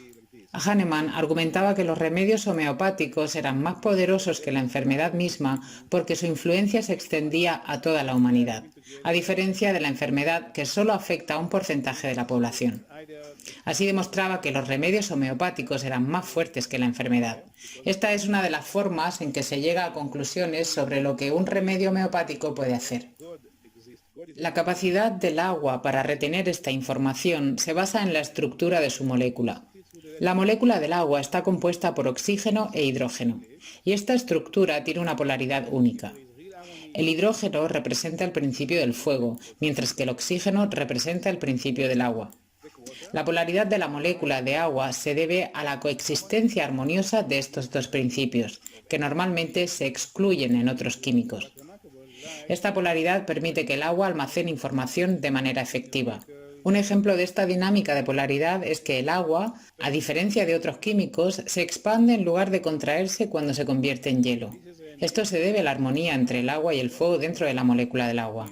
Hahnemann argumentaba que los remedios homeopáticos eran más poderosos que la enfermedad misma porque su influencia se extendía a toda la humanidad, a diferencia de la enfermedad que solo afecta a un porcentaje de la población. Así demostraba que los remedios homeopáticos eran más fuertes que la enfermedad. Esta es una de las formas en que se llega a conclusiones sobre lo que un remedio homeopático puede hacer. La capacidad del agua para retener esta información se basa en la estructura de su molécula. La molécula del agua está compuesta por oxígeno e hidrógeno, y esta estructura tiene una polaridad única. El hidrógeno representa el principio del fuego, mientras que el oxígeno representa el principio del agua. La polaridad de la molécula de agua se debe a la coexistencia armoniosa de estos dos principios, que normalmente se excluyen en otros químicos. Esta polaridad permite que el agua almacene información de manera efectiva. Un ejemplo de esta dinámica de polaridad es que el agua, a diferencia de otros químicos, se expande en lugar de contraerse cuando se convierte en hielo. Esto se debe a la armonía entre el agua y el fuego dentro de la molécula del agua.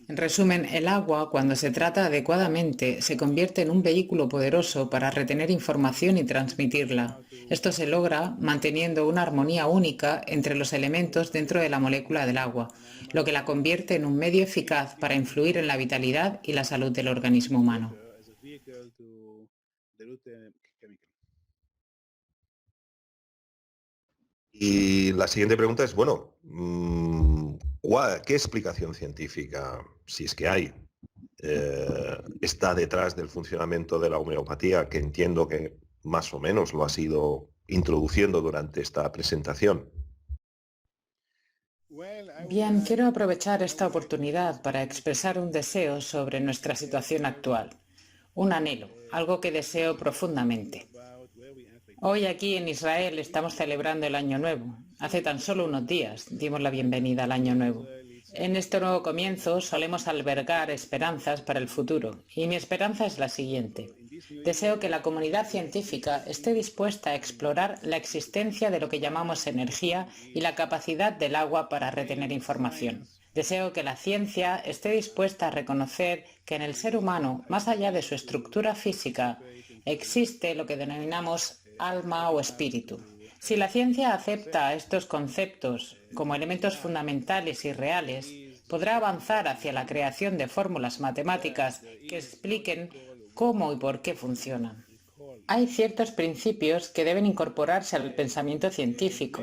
En resumen, el agua, cuando se trata adecuadamente, se convierte en un vehículo poderoso para retener información y transmitirla. Esto se logra manteniendo una armonía única entre los elementos dentro de la molécula del agua, lo que la convierte en un medio eficaz para influir en la vitalidad y la salud del organismo humano. Y la siguiente pregunta es, bueno, ¿qué explicación científica, si es que hay, está detrás del funcionamiento de la homeopatía, que entiendo que más o menos lo has ido introduciendo durante esta presentación? Bien, quiero aprovechar esta oportunidad para expresar un deseo sobre nuestra situación actual, un anhelo, algo que deseo profundamente. Hoy aquí en Israel estamos celebrando el Año Nuevo. Hace tan solo unos días dimos la bienvenida al Año Nuevo. En este nuevo comienzo solemos albergar esperanzas para el futuro, y mi esperanza es la siguiente. Deseo que la comunidad científica esté dispuesta a explorar la existencia de lo que llamamos energía y la capacidad del agua para retener información. Deseo que la ciencia esté dispuesta a reconocer que en el ser humano, más allá de su estructura física, existe lo que denominamos alma o espíritu. Si la ciencia acepta estos conceptos como elementos fundamentales y reales, podrá avanzar hacia la creación de fórmulas matemáticas que expliquen cómo y por qué funcionan. Hay ciertos principios que deben incorporarse al pensamiento científico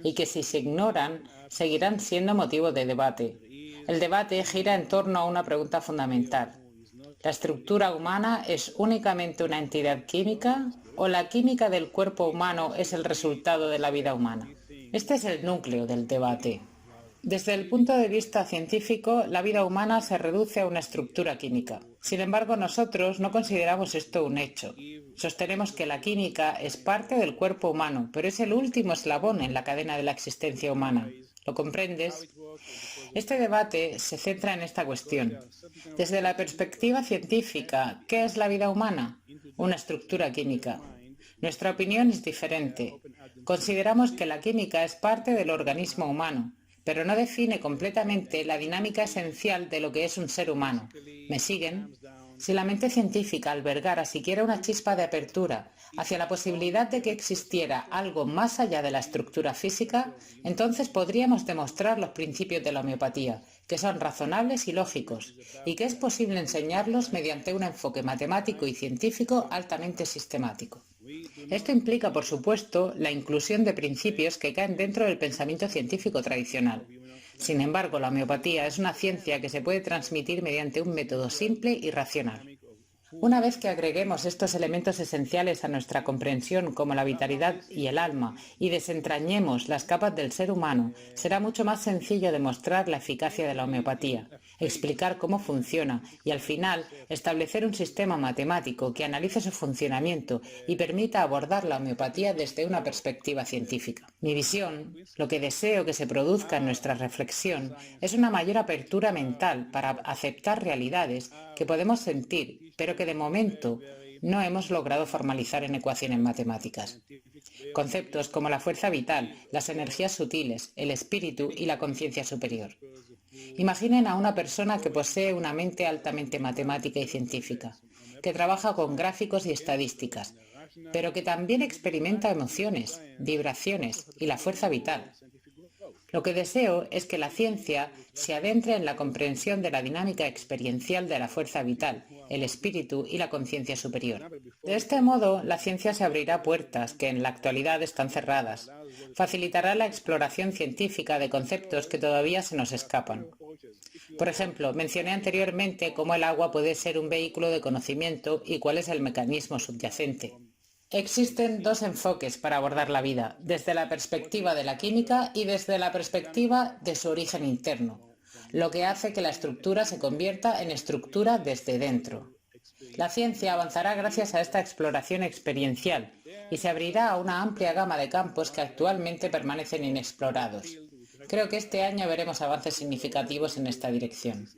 y que si se ignoran seguirán siendo motivo de debate. El debate gira en torno a una pregunta fundamental. ¿La estructura humana es únicamente una entidad química o la química del cuerpo humano es el resultado de la vida humana? Este es el núcleo del debate. Desde el punto de vista científico, la vida humana se reduce a una estructura química. Sin embargo, nosotros no consideramos esto un hecho. Sostenemos que la química es parte del cuerpo humano, pero es el último eslabón en la cadena de la existencia humana. ¿Lo comprendes? Este debate se centra en esta cuestión. Desde la perspectiva científica, ¿qué es la vida humana? Una estructura química. Nuestra opinión es diferente. Consideramos que la química es parte del organismo humano, pero no define completamente la dinámica esencial de lo que es un ser humano. ¿Me siguen? Si la mente científica albergara siquiera una chispa de apertura hacia la posibilidad de que existiera algo más allá de la estructura física, entonces podríamos demostrar los principios de la homeopatía, que son razonables y lógicos, y que es posible enseñarlos mediante un enfoque matemático y científico altamente sistemático. Esto implica, por supuesto, la inclusión de principios que caen dentro del pensamiento científico tradicional. Sin embargo, la homeopatía es una ciencia que se puede transmitir mediante un método simple y racional. Una vez que agreguemos estos elementos esenciales a nuestra comprensión como la vitalidad y el alma y desentrañemos las capas del ser humano, será mucho más sencillo demostrar la eficacia de la homeopatía, explicar cómo funciona y al final establecer un sistema matemático que analice su funcionamiento y permita abordar la homeopatía desde una perspectiva científica. Mi visión, lo que deseo que se produzca en nuestra reflexión, es una mayor apertura mental para aceptar realidades que podemos sentir, pero que de momento no hemos logrado formalizar en ecuaciones matemáticas. Conceptos como la fuerza vital, las energías sutiles, el espíritu y la conciencia superior. Imaginen a una persona que posee una mente altamente matemática y científica, que trabaja con gráficos y estadísticas, pero que también experimenta emociones, vibraciones y la fuerza vital. Lo que deseo es que la ciencia se adentre en la comprensión de la dinámica experiencial de la fuerza vital, el espíritu y la conciencia superior. De este modo, la ciencia se abrirá puertas que en la actualidad están cerradas. Facilitará la exploración científica de conceptos que todavía se nos escapan. Por ejemplo, mencioné anteriormente cómo el agua puede ser un vehículo de conocimiento y cuál es el mecanismo subyacente. Existen dos enfoques para abordar la vida, desde la perspectiva de la química y desde la perspectiva de su origen interno, lo que hace que la estructura se convierta en estructura desde dentro. La ciencia avanzará gracias a esta exploración experiencial y se abrirá a una amplia gama de campos que actualmente permanecen inexplorados. Creo que este año veremos avances significativos en esta dirección.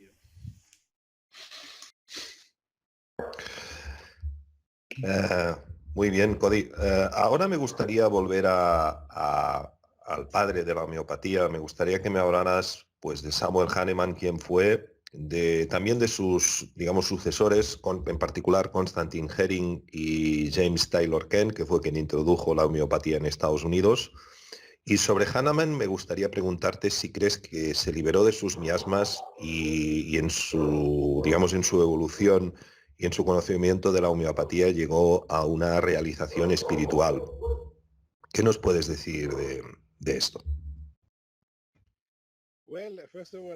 Muy bien, Cody. Ahora me gustaría volver al padre de la homeopatía. Me gustaría que me hablaras pues, de Samuel Hahnemann, quién fue, también de sus, digamos, sucesores, en particular Constantine Hering y James Taylor Kent, que fue quien introdujo la homeopatía en Estados Unidos. Y sobre Hahnemann me gustaría preguntarte si crees que se liberó de sus miasmas y en su, digamos, en su evolución y en su conocimiento de la homeopatía llegó a una realización espiritual. ¿Qué nos puedes decir de esto?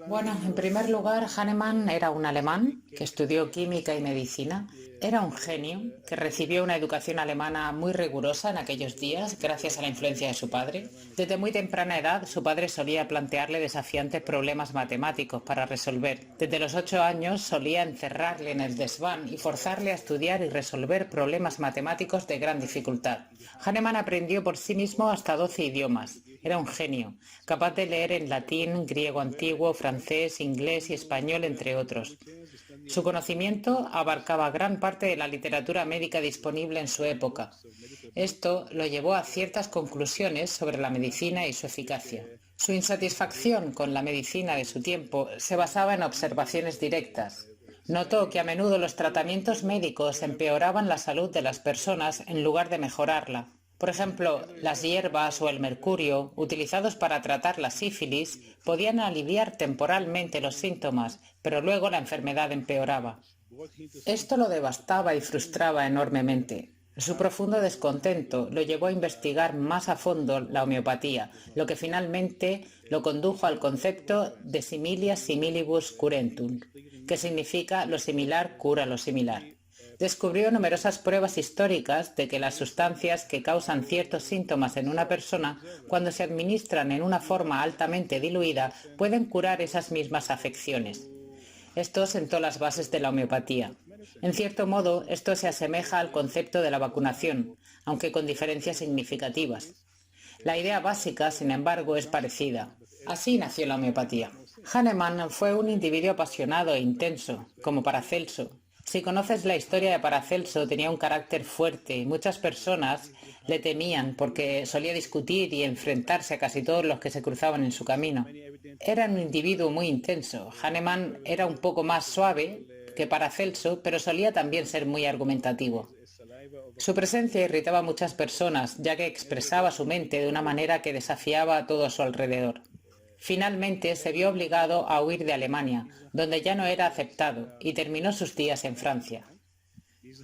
Bueno, en primer lugar, Hahnemann era un alemán que estudió química y medicina. Era un genio que recibió una educación alemana muy rigurosa en aquellos días gracias a la influencia de su padre. Desde muy temprana edad, su padre solía plantearle desafiantes problemas matemáticos para resolver. Desde los 8 años solía encerrarle en el desván y forzarle a estudiar y resolver problemas matemáticos de gran dificultad. Hahnemann aprendió por sí mismo hasta 12 idiomas. Era un genio, capaz de leer en latín, griego antiguo, francés, inglés y español, entre otros. Su conocimiento abarcaba gran parte de la literatura médica disponible en su época. Esto lo llevó a ciertas conclusiones sobre la medicina y su eficacia. Su insatisfacción con la medicina de su tiempo se basaba en observaciones directas. Notó que a menudo los tratamientos médicos empeoraban la salud de las personas en lugar de mejorarla. Por ejemplo, las hierbas o el mercurio, utilizados para tratar la sífilis, podían aliviar temporalmente los síntomas, pero luego la enfermedad empeoraba. Esto lo devastaba y frustraba enormemente. Su profundo descontento lo llevó a investigar más a fondo la homeopatía, lo que finalmente lo condujo al concepto de similia similibus curentur, que significa lo similar cura lo similar. Descubrió numerosas pruebas históricas de que las sustancias que causan ciertos síntomas en una persona, cuando se administran en una forma altamente diluida, pueden curar esas mismas afecciones. Esto sentó las bases de la homeopatía. En cierto modo, esto se asemeja al concepto de la vacunación, aunque con diferencias significativas. La idea básica, sin embargo, es parecida. Así nació la homeopatía. Hahnemann fue un individuo apasionado e intenso, como Paracelso. Si conoces la historia de Paracelso, tenía un carácter fuerte y muchas personas le temían porque solía discutir y enfrentarse a casi todos los que se cruzaban en su camino. Era un individuo muy intenso. Hahnemann era un poco más suave que Paracelso, pero solía también ser muy argumentativo. Su presencia irritaba a muchas personas, ya que expresaba su mente de una manera que desafiaba a todo a su alrededor. Finalmente se vio obligado a huir de Alemania, donde ya no era aceptado, y terminó sus días en Francia.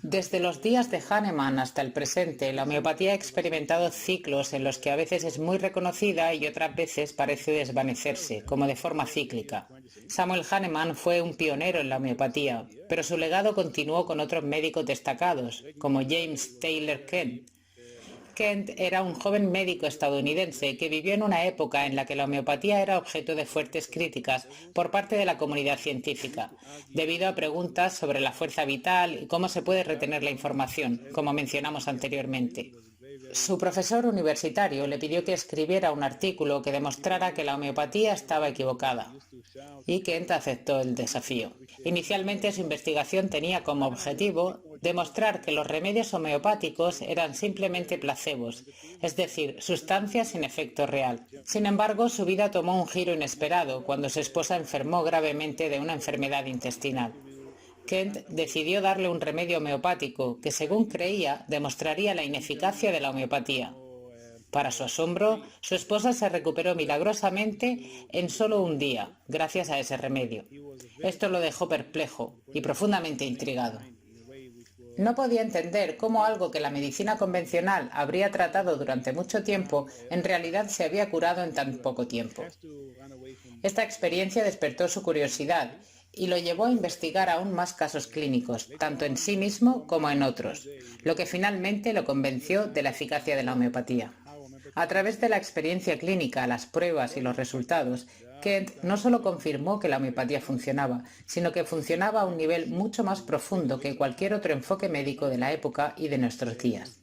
Desde los días de Hahnemann hasta el presente, la homeopatía ha experimentado ciclos en los que a veces es muy reconocida y otras veces parece desvanecerse, como de forma cíclica. Samuel Hahnemann fue un pionero en la homeopatía, pero su legado continuó con otros médicos destacados, como James Taylor Kent. Kent era un joven médico estadounidense que vivió en una época en la que la homeopatía era objeto de fuertes críticas por parte de la comunidad científica, debido a preguntas sobre la fuerza vital y cómo se puede retener la información, como mencionamos anteriormente. Su profesor universitario le pidió que escribiera un artículo que demostrara que la homeopatía estaba equivocada, y Kent aceptó el desafío. Inicialmente su investigación tenía como objetivo demostrar que los remedios homeopáticos eran simplemente placebos, es decir, sustancias sin efecto real. Sin embargo, su vida tomó un giro inesperado cuando su esposa enfermó gravemente de una enfermedad intestinal. Kent decidió darle un remedio homeopático que, según creía, demostraría la ineficacia de la homeopatía. Para su asombro, su esposa se recuperó milagrosamente en solo un día, gracias a ese remedio. Esto lo dejó perplejo y profundamente intrigado. No podía entender cómo algo que la medicina convencional habría tratado durante mucho tiempo, en realidad se había curado en tan poco tiempo. Esta experiencia despertó su curiosidad y lo llevó a investigar aún más casos clínicos, tanto en sí mismo como en otros, lo que finalmente lo convenció de la eficacia de la homeopatía. A través de la experiencia clínica, las pruebas y los resultados, Kent no solo confirmó que la homeopatía funcionaba, sino que funcionaba a un nivel mucho más profundo que cualquier otro enfoque médico de la época y de nuestros días.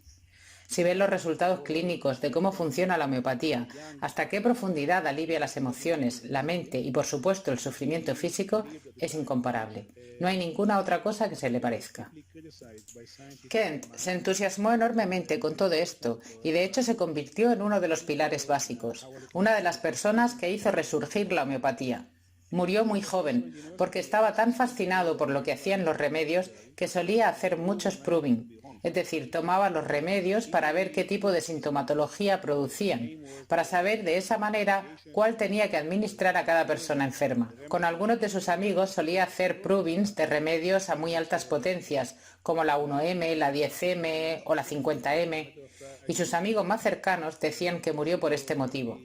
Si ves los resultados clínicos de cómo funciona la homeopatía, hasta qué profundidad alivia las emociones, la mente y por supuesto el sufrimiento físico, es incomparable. No hay ninguna otra cosa que se le parezca. Kent se entusiasmó enormemente con todo esto y de hecho se convirtió en uno de los pilares básicos, una de las personas que hizo resurgir la homeopatía. Murió muy joven porque estaba tan fascinado por lo que hacían los remedios que solía hacer muchos proving. Es decir, tomaba los remedios para ver qué tipo de sintomatología producían, para saber de esa manera cuál tenía que administrar a cada persona enferma. Con algunos de sus amigos solía hacer provings de remedios a muy altas potencias, como la 1M, la 10M o la 50M, y sus amigos más cercanos decían que murió por este motivo,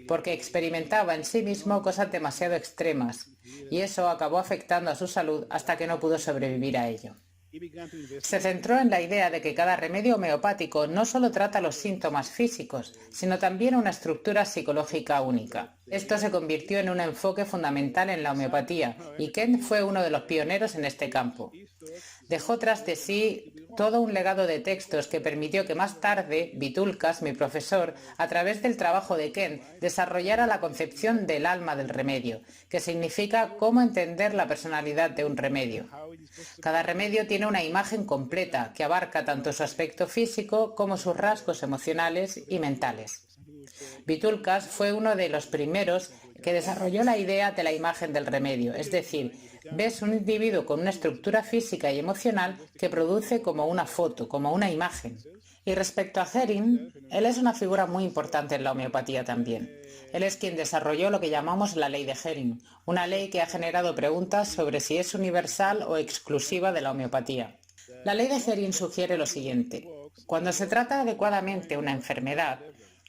porque experimentaba en sí mismo cosas demasiado extremas, y eso acabó afectando a su salud hasta que no pudo sobrevivir a ello. Se centró en la idea de que cada remedio homeopático no solo trata los síntomas físicos, sino también una estructura psicológica única. Esto se convirtió en un enfoque fundamental en la homeopatía, y Kent fue uno de los pioneros en este campo. Dejó tras de sí todo un legado de textos que permitió que más tarde Vitulkas, mi profesor, a través del trabajo de Kent, desarrollara la concepción del alma del remedio, que significa cómo entender la personalidad de un remedio. Cada remedio tiene una imagen completa que abarca tanto su aspecto físico como sus rasgos emocionales y mentales. Vitulkas fue uno de los primeros que desarrolló la idea de la imagen del remedio, es decir, ves un individuo con una estructura física y emocional que produce como una foto, como una imagen. Y respecto a Hering, él es una figura muy importante en la homeopatía también. Él es quien desarrolló lo que llamamos la ley de Hering, una ley que ha generado preguntas sobre si es universal o exclusiva de la homeopatía. La ley de Hering sugiere lo siguiente. Cuando se trata adecuadamente una enfermedad,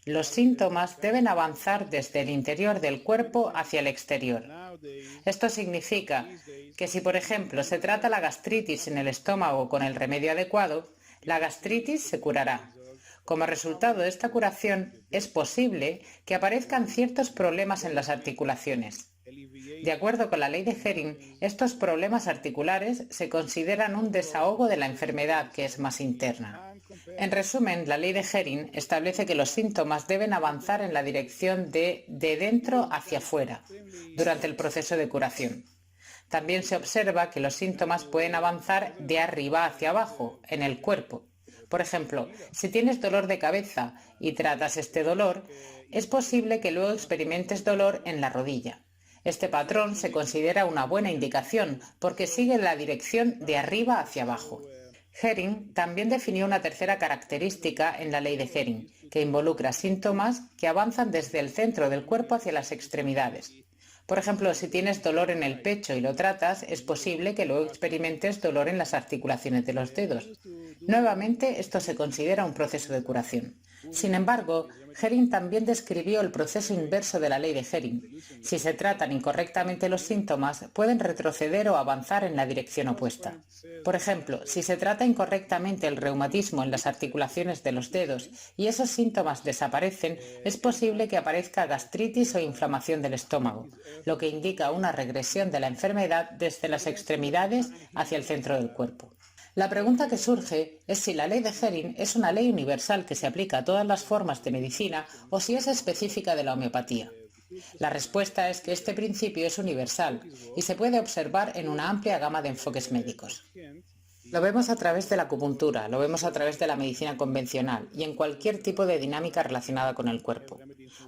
los síntomas deben avanzar desde el interior del cuerpo hacia el exterior. Esto significa que si, por ejemplo, se trata la gastritis en el estómago con el remedio adecuado, la gastritis se curará. Como resultado de esta curación, es posible que aparezcan ciertos problemas en las articulaciones. De acuerdo con la ley de Hering, estos problemas articulares se consideran un desahogo de la enfermedad que es más interna. En resumen, la ley de Hering establece que los síntomas deben avanzar en la dirección de dentro hacia afuera durante el proceso de curación. También se observa que los síntomas pueden avanzar de arriba hacia abajo, en el cuerpo. Por ejemplo, si tienes dolor de cabeza y tratas este dolor, es posible que luego experimentes dolor en la rodilla. Este patrón se considera una buena indicación porque sigue la dirección de arriba hacia abajo. Hering también definió una tercera característica en la ley de Hering, que involucra síntomas que avanzan desde el centro del cuerpo hacia las extremidades. Por ejemplo, si tienes dolor en el pecho y lo tratas, es posible que luego experimentes dolor en las articulaciones de los dedos. Nuevamente, esto se considera un proceso de curación. Sin embargo, Hering también describió el proceso inverso de la ley de Hering. Si se tratan incorrectamente los síntomas, pueden retroceder o avanzar en la dirección opuesta. Por ejemplo, si se trata incorrectamente el reumatismo en las articulaciones de los dedos y esos síntomas desaparecen, es posible que aparezca gastritis o inflamación del estómago, lo que indica una regresión de la enfermedad desde las extremidades hacia el centro del cuerpo. La pregunta que surge es si la ley de Hering es una ley universal que se aplica a todas las formas de medicina o si es específica de la homeopatía. La respuesta es que este principio es universal y se puede observar en una amplia gama de enfoques médicos. Lo vemos a través de la acupuntura, lo vemos a través de la medicina convencional y en cualquier tipo de dinámica relacionada con el cuerpo.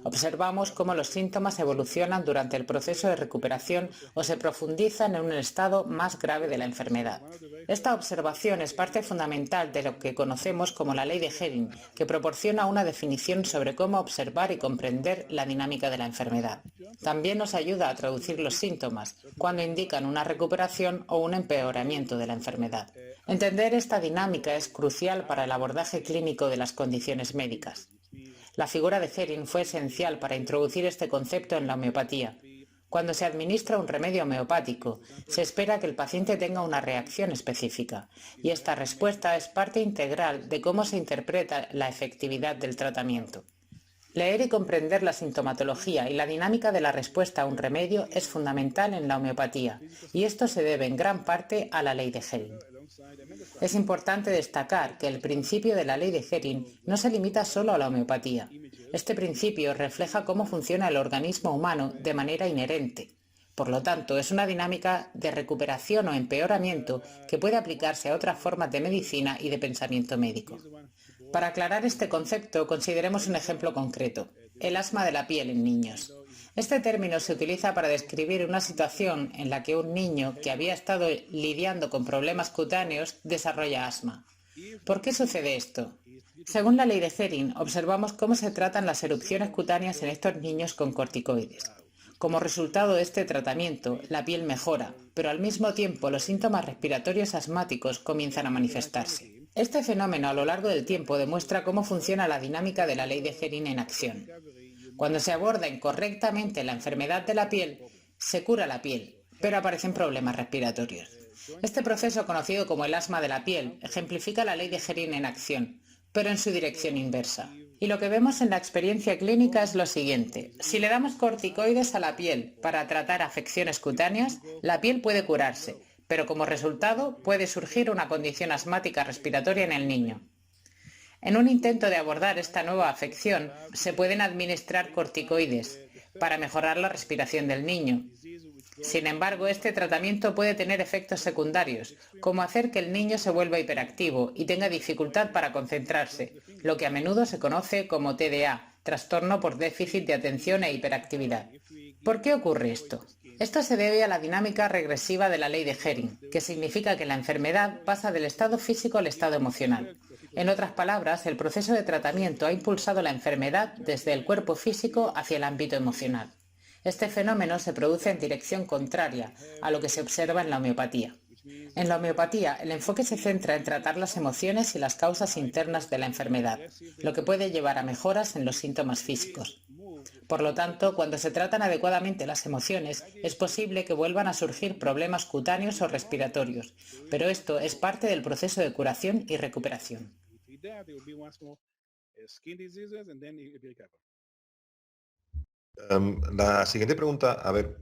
Observamos cómo los síntomas evolucionan durante el proceso de recuperación o se profundizan en un estado más grave de la enfermedad. Esta observación es parte fundamental de lo que conocemos como la ley de Hering, que proporciona una definición sobre cómo observar y comprender la dinámica de la enfermedad. También nos ayuda a traducir los síntomas, cuando indican una recuperación o un empeoramiento de la enfermedad. Entender esta dinámica es crucial para el abordaje clínico de las condiciones médicas. La figura de Hering fue esencial para introducir este concepto en la homeopatía. Cuando se administra un remedio homeopático, se espera que el paciente tenga una reacción específica, y esta respuesta es parte integral de cómo se interpreta la efectividad del tratamiento. Leer y comprender la sintomatología y la dinámica de la respuesta a un remedio es fundamental en la homeopatía, y esto se debe en gran parte a la ley de Hering. Es importante destacar que el principio de la ley de Hering no se limita solo a la homeopatía. Este principio refleja cómo funciona el organismo humano de manera inherente. Por lo tanto, es una dinámica de recuperación o empeoramiento que puede aplicarse a otras formas de medicina y de pensamiento médico. Para aclarar este concepto, consideremos un ejemplo concreto: el asma de la piel en niños. Este término se utiliza para describir una situación en la que un niño que había estado lidiando con problemas cutáneos desarrolla asma. ¿Por qué sucede esto? Según la ley de Hering, observamos cómo se tratan las erupciones cutáneas en estos niños con corticoides. Como resultado de este tratamiento, la piel mejora, pero al mismo tiempo los síntomas respiratorios asmáticos comienzan a manifestarse. Este fenómeno a lo largo del tiempo demuestra cómo funciona la dinámica de la ley de Hering en acción. Cuando se aborda incorrectamente la enfermedad de la piel, se cura la piel, pero aparecen problemas respiratorios. Este proceso, conocido como el asma de la piel, ejemplifica la ley de Hering en acción, pero en su dirección inversa. Y lo que vemos en la experiencia clínica es lo siguiente: si le damos corticoides a la piel para tratar afecciones cutáneas, la piel puede curarse, pero como resultado puede surgir una condición asmática respiratoria en el niño. En un intento de abordar esta nueva afección, se pueden administrar corticoides para mejorar la respiración del niño. Sin embargo, este tratamiento puede tener efectos secundarios, como hacer que el niño se vuelva hiperactivo y tenga dificultad para concentrarse, lo que a menudo se conoce como TDA, trastorno por déficit de atención e hiperactividad. ¿Por qué ocurre esto? Esto se debe a la dinámica regresiva de la ley de Hering, que significa que la enfermedad pasa del estado físico al estado emocional. En otras palabras, el proceso de tratamiento ha impulsado la enfermedad desde el cuerpo físico hacia el ámbito emocional. Este fenómeno se produce en dirección contraria a lo que se observa en la homeopatía. En la homeopatía, el enfoque se centra en tratar las emociones y las causas internas de la enfermedad, lo que puede llevar a mejoras en los síntomas físicos. Por lo tanto, cuando se tratan adecuadamente las emociones, es posible que vuelvan a surgir problemas cutáneos o respiratorios, pero esto es parte del proceso de curación y recuperación. La siguiente pregunta, a ver,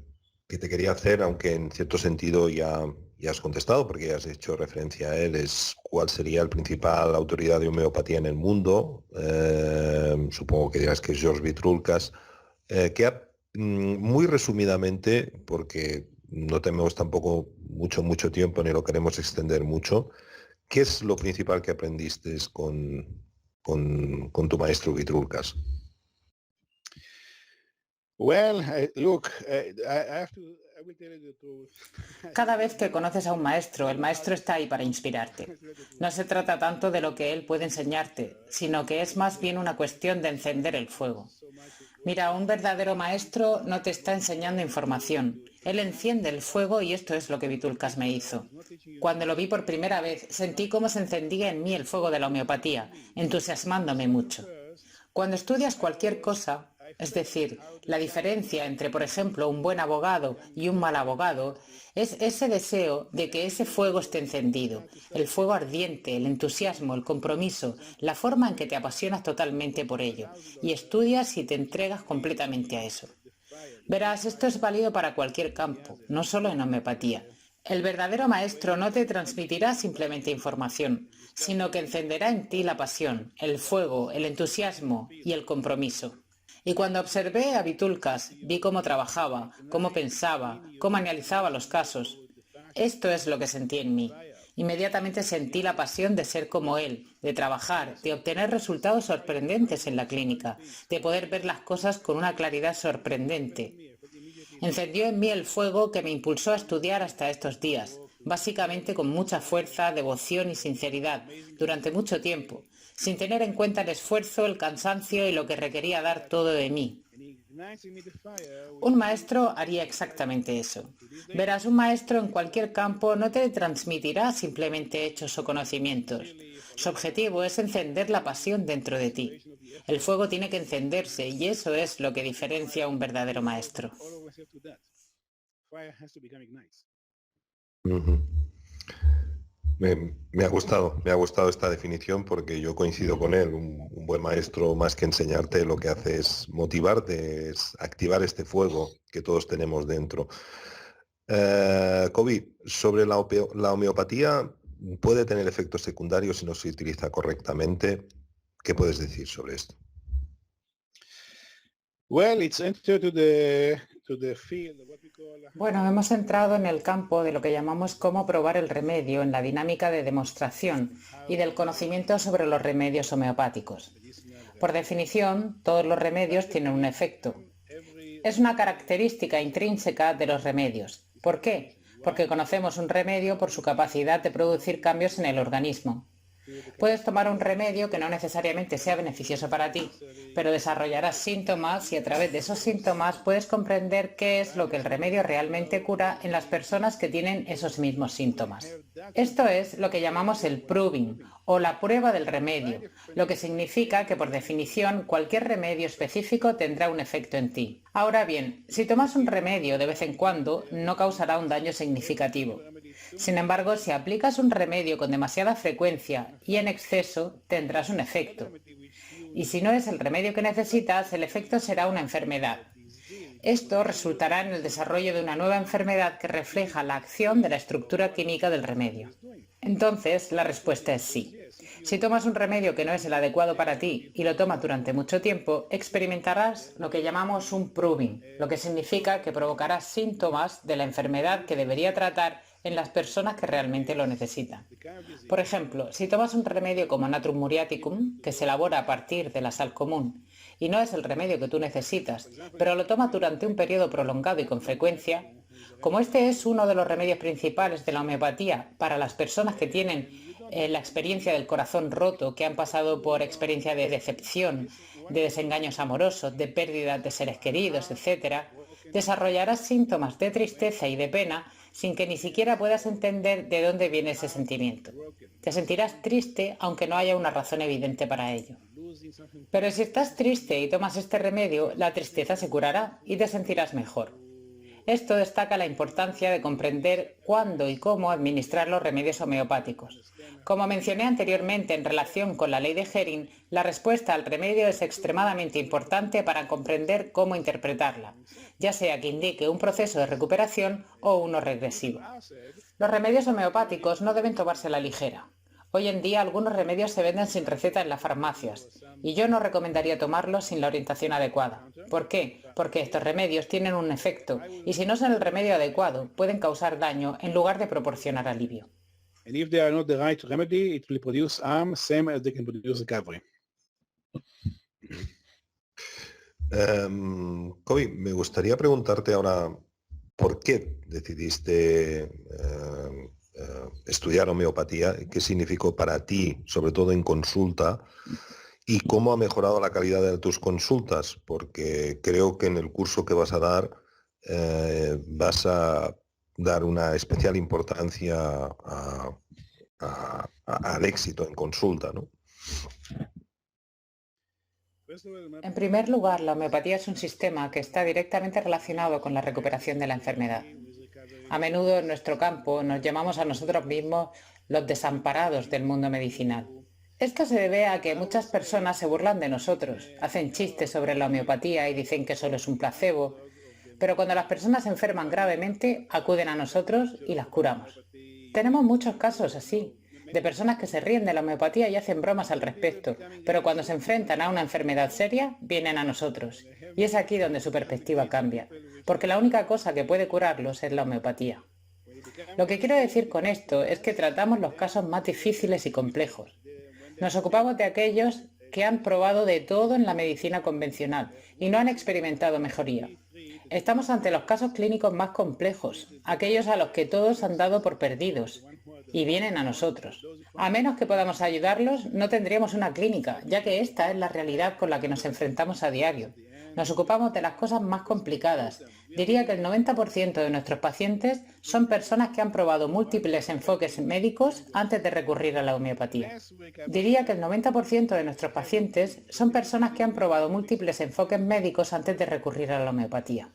que te quería hacer, aunque en cierto sentido ya has contestado, porque ya has hecho referencia a él, es cuál sería el principal autoridad de homeopatía en el mundo. Supongo que dirás que es George Vitrulkas, muy resumidamente, porque no tenemos tampoco mucho tiempo ni lo queremos extender mucho, ¿qué es lo principal que aprendiste con tu maestro Vitrulkas? Well, look, I will tell you the truth. Cada vez que conoces a un maestro, el maestro está ahí para inspirarte. No se trata tanto de lo que él puede enseñarte, sino que es más bien una cuestión de encender el fuego. Mira, un verdadero maestro no te está enseñando información. Él enciende el fuego y esto es lo que Vitrulkas me hizo. Cuando lo vi por primera vez, sentí cómo se encendía en mí el fuego de la homeopatía, entusiasmándome mucho. Cuando estudias cualquier cosa, es decir, la diferencia entre, por ejemplo, un buen abogado y un mal abogado, es ese deseo de que ese fuego esté encendido, el fuego ardiente, el entusiasmo, el compromiso, la forma en que te apasionas totalmente por ello, y estudias y te entregas completamente a eso. Verás, esto es válido para cualquier campo, no solo en homeopatía. El verdadero maestro no te transmitirá simplemente información, sino que encenderá en ti la pasión, el fuego, el entusiasmo y el compromiso. Y cuando observé a Vitrulkas, vi cómo trabajaba, cómo pensaba, cómo analizaba los casos. Esto es lo que sentí en mí. Inmediatamente sentí la pasión de ser como él, de trabajar, de obtener resultados sorprendentes en la clínica, de poder ver las cosas con una claridad sorprendente. Encendió en mí el fuego que me impulsó a estudiar hasta estos días, básicamente con mucha fuerza, devoción y sinceridad, durante mucho tiempo, sin tener en cuenta el esfuerzo, el cansancio y lo que requería dar todo de mí. Un maestro haría exactamente eso. Verás, un maestro en cualquier campo no te transmitirá simplemente hechos o conocimientos. Su objetivo es encender la pasión dentro de ti. El fuego tiene que encenderse y eso es lo que diferencia a un verdadero maestro. Ujú. Me ha gustado esta definición porque yo coincido con él. Un buen maestro, más que enseñarte, lo que hace es motivarte, es activar este fuego que todos tenemos dentro. Kobe, sobre la homeopatía, puede tener efectos secundarios si no se utiliza correctamente. ¿Qué puedes decir sobre esto? Well, it's entered to the field of what we call Bueno, hemos entrado en el campo de lo que llamamos cómo probar el remedio en la dinámica de demostración y del conocimiento sobre los remedios homeopáticos. Por definición, todos los remedios tienen un efecto. Es una característica intrínseca de los remedios. ¿Por qué? Porque conocemos un remedio por su capacidad de producir cambios en el organismo. Puedes tomar un remedio que no necesariamente sea beneficioso para ti, pero desarrollarás síntomas y a través de esos síntomas puedes comprender qué es lo que el remedio realmente cura en las personas que tienen esos mismos síntomas. Esto es lo que llamamos el proving o la prueba del remedio, lo que significa que por definición cualquier remedio específico tendrá un efecto en ti. Ahora bien, si tomas un remedio de vez en cuando, no causará un daño significativo. Sin embargo, si aplicas un remedio con demasiada frecuencia y en exceso, tendrás un efecto. Y si no es el remedio que necesitas, el efecto será una enfermedad. Esto resultará en el desarrollo de una nueva enfermedad que refleja la acción de la estructura química del remedio. Entonces, la respuesta es sí. Si tomas un remedio que no es el adecuado para ti y lo tomas durante mucho tiempo, experimentarás lo que llamamos un proving, lo que significa que provocarás síntomas de la enfermedad que debería tratar en las personas que realmente lo necesitan. Por ejemplo, si tomas un remedio como Natrum muriaticum, que se elabora a partir de la sal común, y no es el remedio que tú necesitas, pero lo tomas durante un periodo prolongado y con frecuencia, como este es uno de los remedios principales de la homeopatía para las personas que tienen la experiencia del corazón roto, que han pasado por experiencia de decepción, de desengaños amorosos, de pérdida de seres queridos, etc., desarrollarás síntomas de tristeza y de pena sin que ni siquiera puedas entender de dónde viene ese sentimiento. Te sentirás triste aunque no haya una razón evidente para ello. Pero si estás triste y tomas este remedio, la tristeza se curará y te sentirás mejor. Esto destaca la importancia de comprender cuándo y cómo administrar los remedios homeopáticos. Como mencioné anteriormente en relación con la ley de Hering, la respuesta al remedio es extremadamente importante para comprender cómo interpretarla, ya sea que indique un proceso de recuperación o uno regresivo. Los remedios homeopáticos no deben tomarse a la ligera. Hoy en día algunos remedios se venden sin receta en las farmacias y yo no recomendaría tomarlos sin la orientación adecuada. ¿Por qué? Porque estos remedios tienen un efecto y si no son el remedio adecuado pueden causar daño en lugar de proporcionar alivio. And if they are not the right remedy, it will produce harm, same as they can produce recovery. Kobi, me gustaría preguntarte ahora por qué decidiste estudiar homeopatía, qué significó para ti, sobre todo en consulta, y cómo ha mejorado la calidad de tus consultas, porque creo que en el curso que vas a dar vas a dar una especial importancia al éxito en consulta, ¿no? En primer lugar, la homeopatía es un sistema que está directamente relacionado con la recuperación de la enfermedad. A menudo en nuestro campo nos llamamos a nosotros mismos los desamparados del mundo medicinal. Esto se debe a que muchas personas se burlan de nosotros, hacen chistes sobre la homeopatía y dicen que solo es un placebo, pero cuando las personas se enferman gravemente, acuden a nosotros y las curamos. Tenemos muchos casos así, de personas que se ríen de la homeopatía y hacen bromas al respecto, pero cuando se enfrentan a una enfermedad seria, vienen a nosotros. Y es aquí donde su perspectiva cambia, porque la única cosa que puede curarlos es la homeopatía. Lo que quiero decir con esto es que tratamos los casos más difíciles y complejos. Nos ocupamos de aquellos que han probado de todo en la medicina convencional y no han experimentado mejoría. Estamos ante los casos clínicos más complejos, aquellos a los que todos han dado por perdidos, y vienen a nosotros. A menos que podamos ayudarlos, no tendríamos una clínica, ya que esta es la realidad con la que nos enfrentamos a diario. Nos ocupamos de las cosas más complicadas. Diría que el 90% de nuestros pacientes son personas que han probado múltiples enfoques médicos antes de recurrir a la homeopatía. Diría que el 90% de nuestros pacientes son personas que han probado múltiples enfoques médicos antes de recurrir a la homeopatía.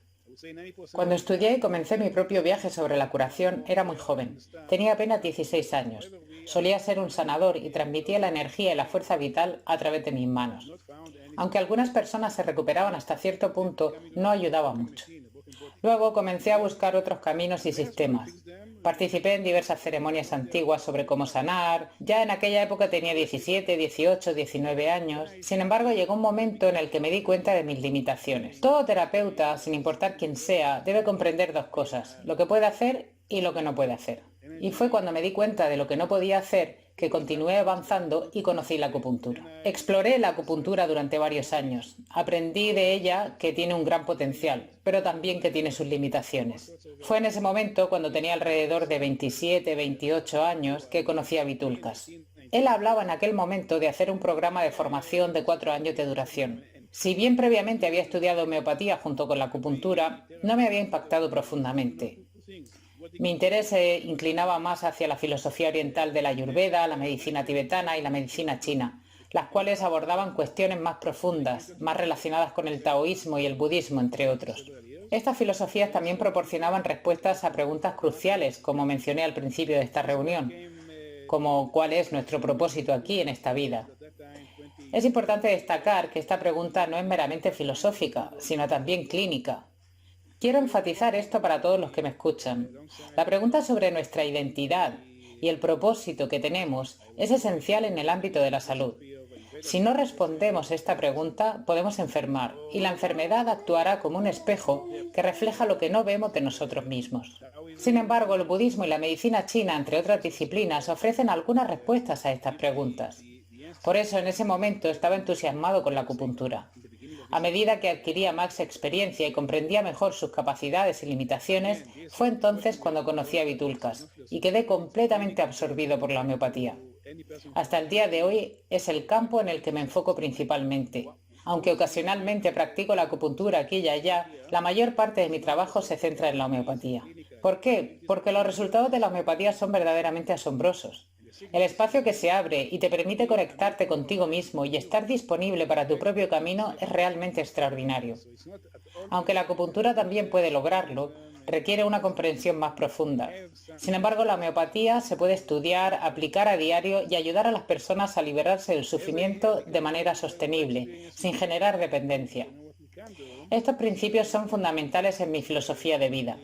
Cuando estudié y comencé mi propio viaje sobre la curación, era muy joven. Tenía apenas 16 años. Solía ser un sanador y transmitía la energía y la fuerza vital a través de mis manos. Aunque algunas personas se recuperaban hasta cierto punto, no ayudaba mucho. Luego comencé a buscar otros caminos y sistemas. Participé en diversas ceremonias antiguas sobre cómo sanar. Ya en aquella época tenía 17, 18, 19 años. Sin embargo, llegó un momento en el que me di cuenta de mis limitaciones. Todo terapeuta, sin importar quién sea, debe comprender dos cosas: lo que puede hacer y lo que no puede hacer. Y fue cuando me di cuenta de lo que no podía hacer que continué avanzando y conocí la acupuntura. Exploré la acupuntura durante varios años. Aprendí de ella que tiene un gran potencial, pero también que tiene sus limitaciones. Fue en ese momento, cuando tenía alrededor de 27, 28 años, que conocí a Vitulkas. Él hablaba en aquel momento de hacer un programa de formación de 4 años de duración. Si bien previamente había estudiado homeopatía junto con la acupuntura, no me había impactado profundamente. Mi interés se inclinaba más hacia la filosofía oriental de la Ayurveda, la medicina tibetana y la medicina china, las cuales abordaban cuestiones más profundas, más relacionadas con el taoísmo y el budismo, entre otros. Estas filosofías también proporcionaban respuestas a preguntas cruciales, como mencioné al principio de esta reunión, como ¿cuál es nuestro propósito aquí en esta vida? Es importante destacar que esta pregunta no es meramente filosófica, sino también clínica. Quiero enfatizar esto para todos los que me escuchan. La pregunta sobre nuestra identidad y el propósito que tenemos es esencial en el ámbito de la salud. Si no respondemos a esta pregunta, podemos enfermar, y la enfermedad actuará como un espejo que refleja lo que no vemos de nosotros mismos. Sin embargo, el budismo y la medicina china, entre otras disciplinas, ofrecen algunas respuestas a estas preguntas. Por eso, en ese momento, estaba entusiasmado con la acupuntura. A medida que adquiría más experiencia y comprendía mejor sus capacidades y limitaciones, fue entonces cuando conocí a Vitulkas y quedé completamente absorbido por la homeopatía. Hasta el día de hoy es el campo en el que me enfoco principalmente. Aunque ocasionalmente practico la acupuntura aquí y allá, la mayor parte de mi trabajo se centra en la homeopatía. ¿Por qué? Porque los resultados de la homeopatía son verdaderamente asombrosos. El espacio que se abre y te permite conectarte contigo mismo y estar disponible para tu propio camino es realmente extraordinario. Aunque la acupuntura también puede lograrlo, requiere una comprensión más profunda. Sin embargo, la homeopatía se puede estudiar, aplicar a diario y ayudar a las personas a liberarse del sufrimiento de manera sostenible, sin generar dependencia. Estos principios son fundamentales en mi filosofía de vida.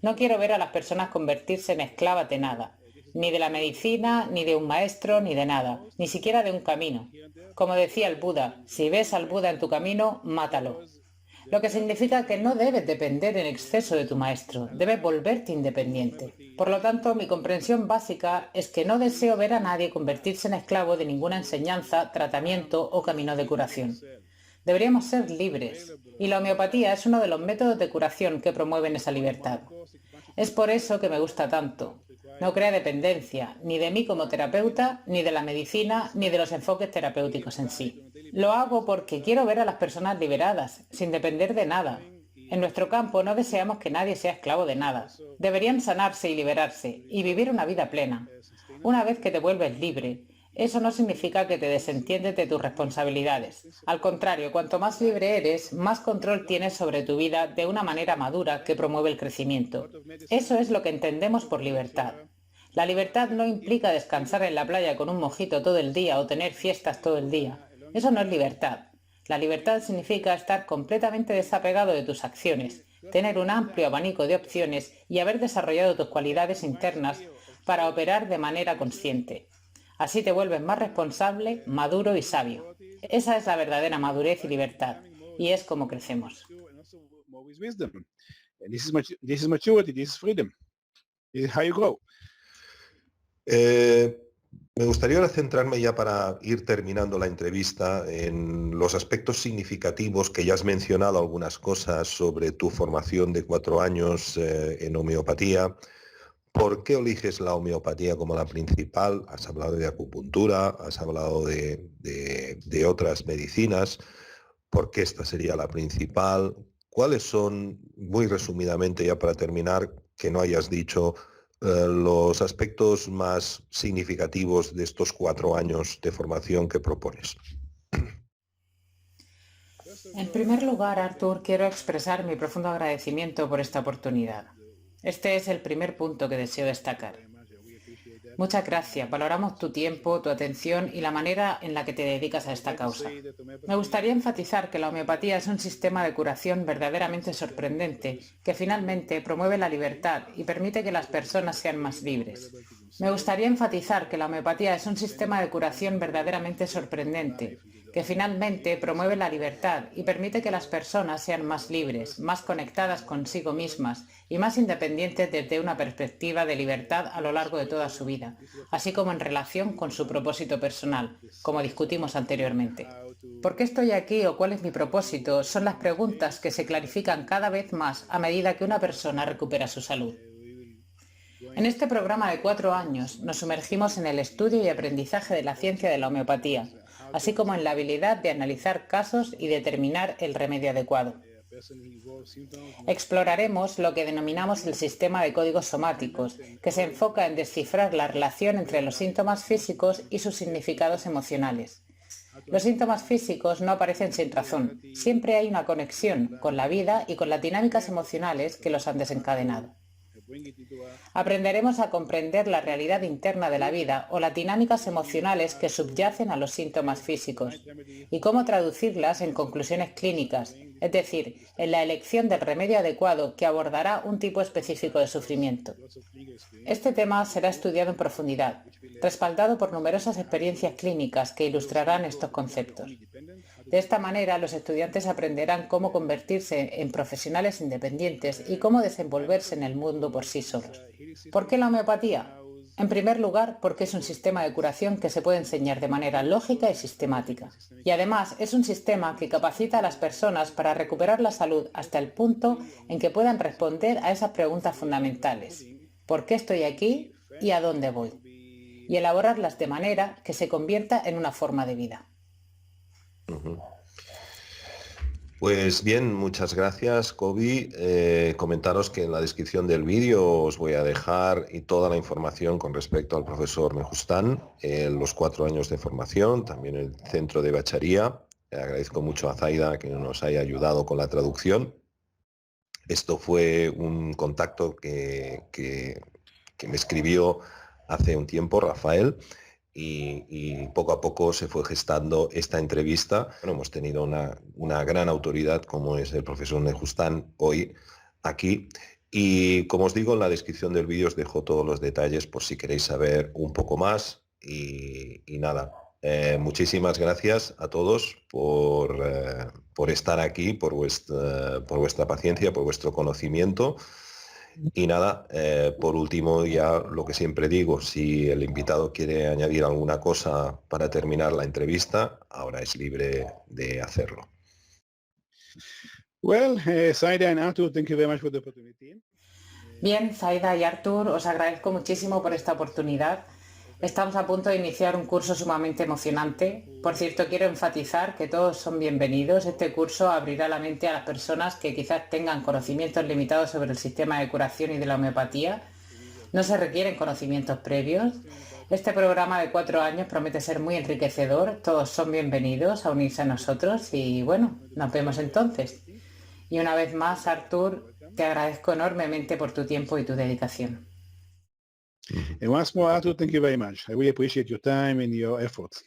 No quiero ver a las personas convertirse en esclavas de nada, ni de la medicina, ni de un maestro, ni de nada, ni siquiera de un camino. Como decía el Buda, si ves al Buda en tu camino, mátalo. Lo que significa que no debes depender en exceso de tu maestro, debes volverte independiente. Por lo tanto, mi comprensión básica es que no deseo ver a nadie convertirse en esclavo de ninguna enseñanza, tratamiento o camino de curación. Deberíamos ser libres, y la homeopatía es uno de los métodos de curación que promueven esa libertad. Es por eso que me gusta tanto. No crea dependencia, ni de mí como terapeuta, ni de la medicina, ni de los enfoques terapéuticos en sí. Lo hago porque quiero ver a las personas liberadas, sin depender de nada. En nuestro campo no deseamos que nadie sea esclavo de nada. Deberían sanarse y liberarse, y vivir una vida plena. Una vez que te vuelves libre, eso no significa que te desentiendes de tus responsabilidades. Al contrario, cuanto más libre eres, más control tienes sobre tu vida de una manera madura que promueve el crecimiento. Eso es lo que entendemos por libertad. La libertad no implica descansar en la playa con un mojito todo el día o tener fiestas todo el día. Eso no es libertad. La libertad significa estar completamente desapegado de tus acciones, tener un amplio abanico de opciones y haber desarrollado tus cualidades internas para operar de manera consciente. Así te vuelves más responsable, maduro y sabio. Esa es la verdadera madurez y libertad, y es como crecemos. Me gustaría ahora centrarme ya para ir terminando la entrevista en los aspectos significativos que ya has mencionado, algunas cosas sobre tu formación de 4 años en homeopatía. ¿Por qué eliges la homeopatía como la principal? Has hablado de acupuntura, has hablado de otras medicinas. ¿Por qué esta sería la principal? ¿Cuáles son, muy resumidamente ya para terminar, que no hayas dicho, los aspectos más significativos de estos 4 años de formación que propones? En primer lugar, Artur, quiero expresar mi profundo agradecimiento por esta oportunidad. Este es el primer punto que deseo destacar. Muchas gracias. Valoramos tu tiempo, tu atención y la manera en la que te dedicas a esta causa. Me gustaría enfatizar que la homeopatía es un sistema de curación verdaderamente sorprendente que finalmente promueve la libertad y permite que las personas sean más libres. Me gustaría enfatizar que la homeopatía es un sistema de curación verdaderamente sorprendente que finalmente promueve la libertad y permite que las personas sean más libres, más conectadas consigo mismas y más independientes desde una perspectiva de libertad a lo largo de toda su vida, así como en relación con su propósito personal, como discutimos anteriormente. ¿Por qué estoy aquí o cuál es mi propósito? Son las preguntas que se clarifican cada vez más a medida que una persona recupera su salud. En este programa de 4 años nos sumergimos en el estudio y aprendizaje de la ciencia de la homeopatía, así como en la habilidad de analizar casos y determinar el remedio adecuado. Exploraremos lo que denominamos el sistema de códigos somáticos, que se enfoca en descifrar la relación entre los síntomas físicos y sus significados emocionales. Los síntomas físicos no aparecen sin razón, siempre hay una conexión con la vida y con las dinámicas emocionales que los han desencadenado. Aprenderemos a comprender la realidad interna de la vida o las dinámicas emocionales que subyacen a los síntomas físicos y cómo traducirlas en conclusiones clínicas, es decir, en la elección del remedio adecuado que abordará un tipo específico de sufrimiento. Este tema será estudiado en profundidad, respaldado por numerosas experiencias clínicas que ilustrarán estos conceptos. De esta manera, los estudiantes aprenderán cómo convertirse en profesionales independientes y cómo desenvolverse en el mundo por sí solos. ¿Por qué la homeopatía? En primer lugar, porque es un sistema de curación que se puede enseñar de manera lógica y sistemática. Y además, es un sistema que capacita a las personas para recuperar la salud hasta el punto en que puedan responder a esas preguntas fundamentales. ¿Por qué estoy aquí y a dónde voy? Y elaborarlas de manera que se convierta en una forma de vida. Pues bien, muchas gracias, Kobe. Comentaros que en la descripción del vídeo os voy a dejar y toda la información con respecto al profesor Mejustán, los 4 años de formación, también el centro de bacharía. Agradezco mucho a Zaida que nos haya ayudado con la traducción. Esto fue un contacto que me escribió hace un tiempo, Rafael, y poco a poco se fue gestando esta entrevista. Bueno, hemos tenido una gran autoridad como es el profesor Nejustán hoy aquí. Y como os digo, en la descripción del vídeo os dejo todos los detalles por si queréis saber un poco más. Y nada, muchísimas gracias a todos por estar aquí, por vuestra paciencia, por vuestro conocimiento. Y nada, por último, ya lo que siempre digo, si el invitado quiere añadir alguna cosa para terminar la entrevista, ahora es libre de hacerlo. Well, Saida and Artur, thank you very much for the opportunity. Bien, Zaida y Artur, os agradezco muchísimo por esta oportunidad. Estamos a punto de iniciar un curso sumamente emocionante. Por cierto, quiero enfatizar que todos son bienvenidos. Este curso abrirá la mente a las personas que quizás tengan conocimientos limitados sobre el sistema de curación y de la homeopatía. No se requieren conocimientos previos. Este programa de 4 años promete ser muy enriquecedor. Todos son bienvenidos a unirse a nosotros y bueno, nos vemos entonces. Y una vez más, Artur, te agradezco enormemente por tu tiempo y tu dedicación. And once more, Artur, thank you very much. I really appreciate your time and your efforts.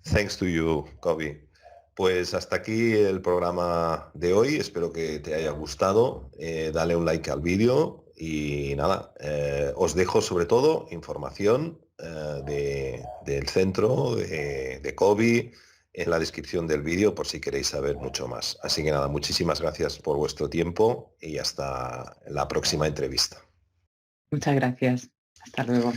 Thanks to you, Kobe. Pues hasta aquí el programa de hoy. Espero que te haya gustado. Dale un like al vídeo y nada, os dejo sobre todo información del centro, de Kobe, en la descripción del vídeo por si queréis saber mucho más. Así que nada, muchísimas gracias por vuestro tiempo y hasta la próxima entrevista. Muchas gracias. Hasta luego.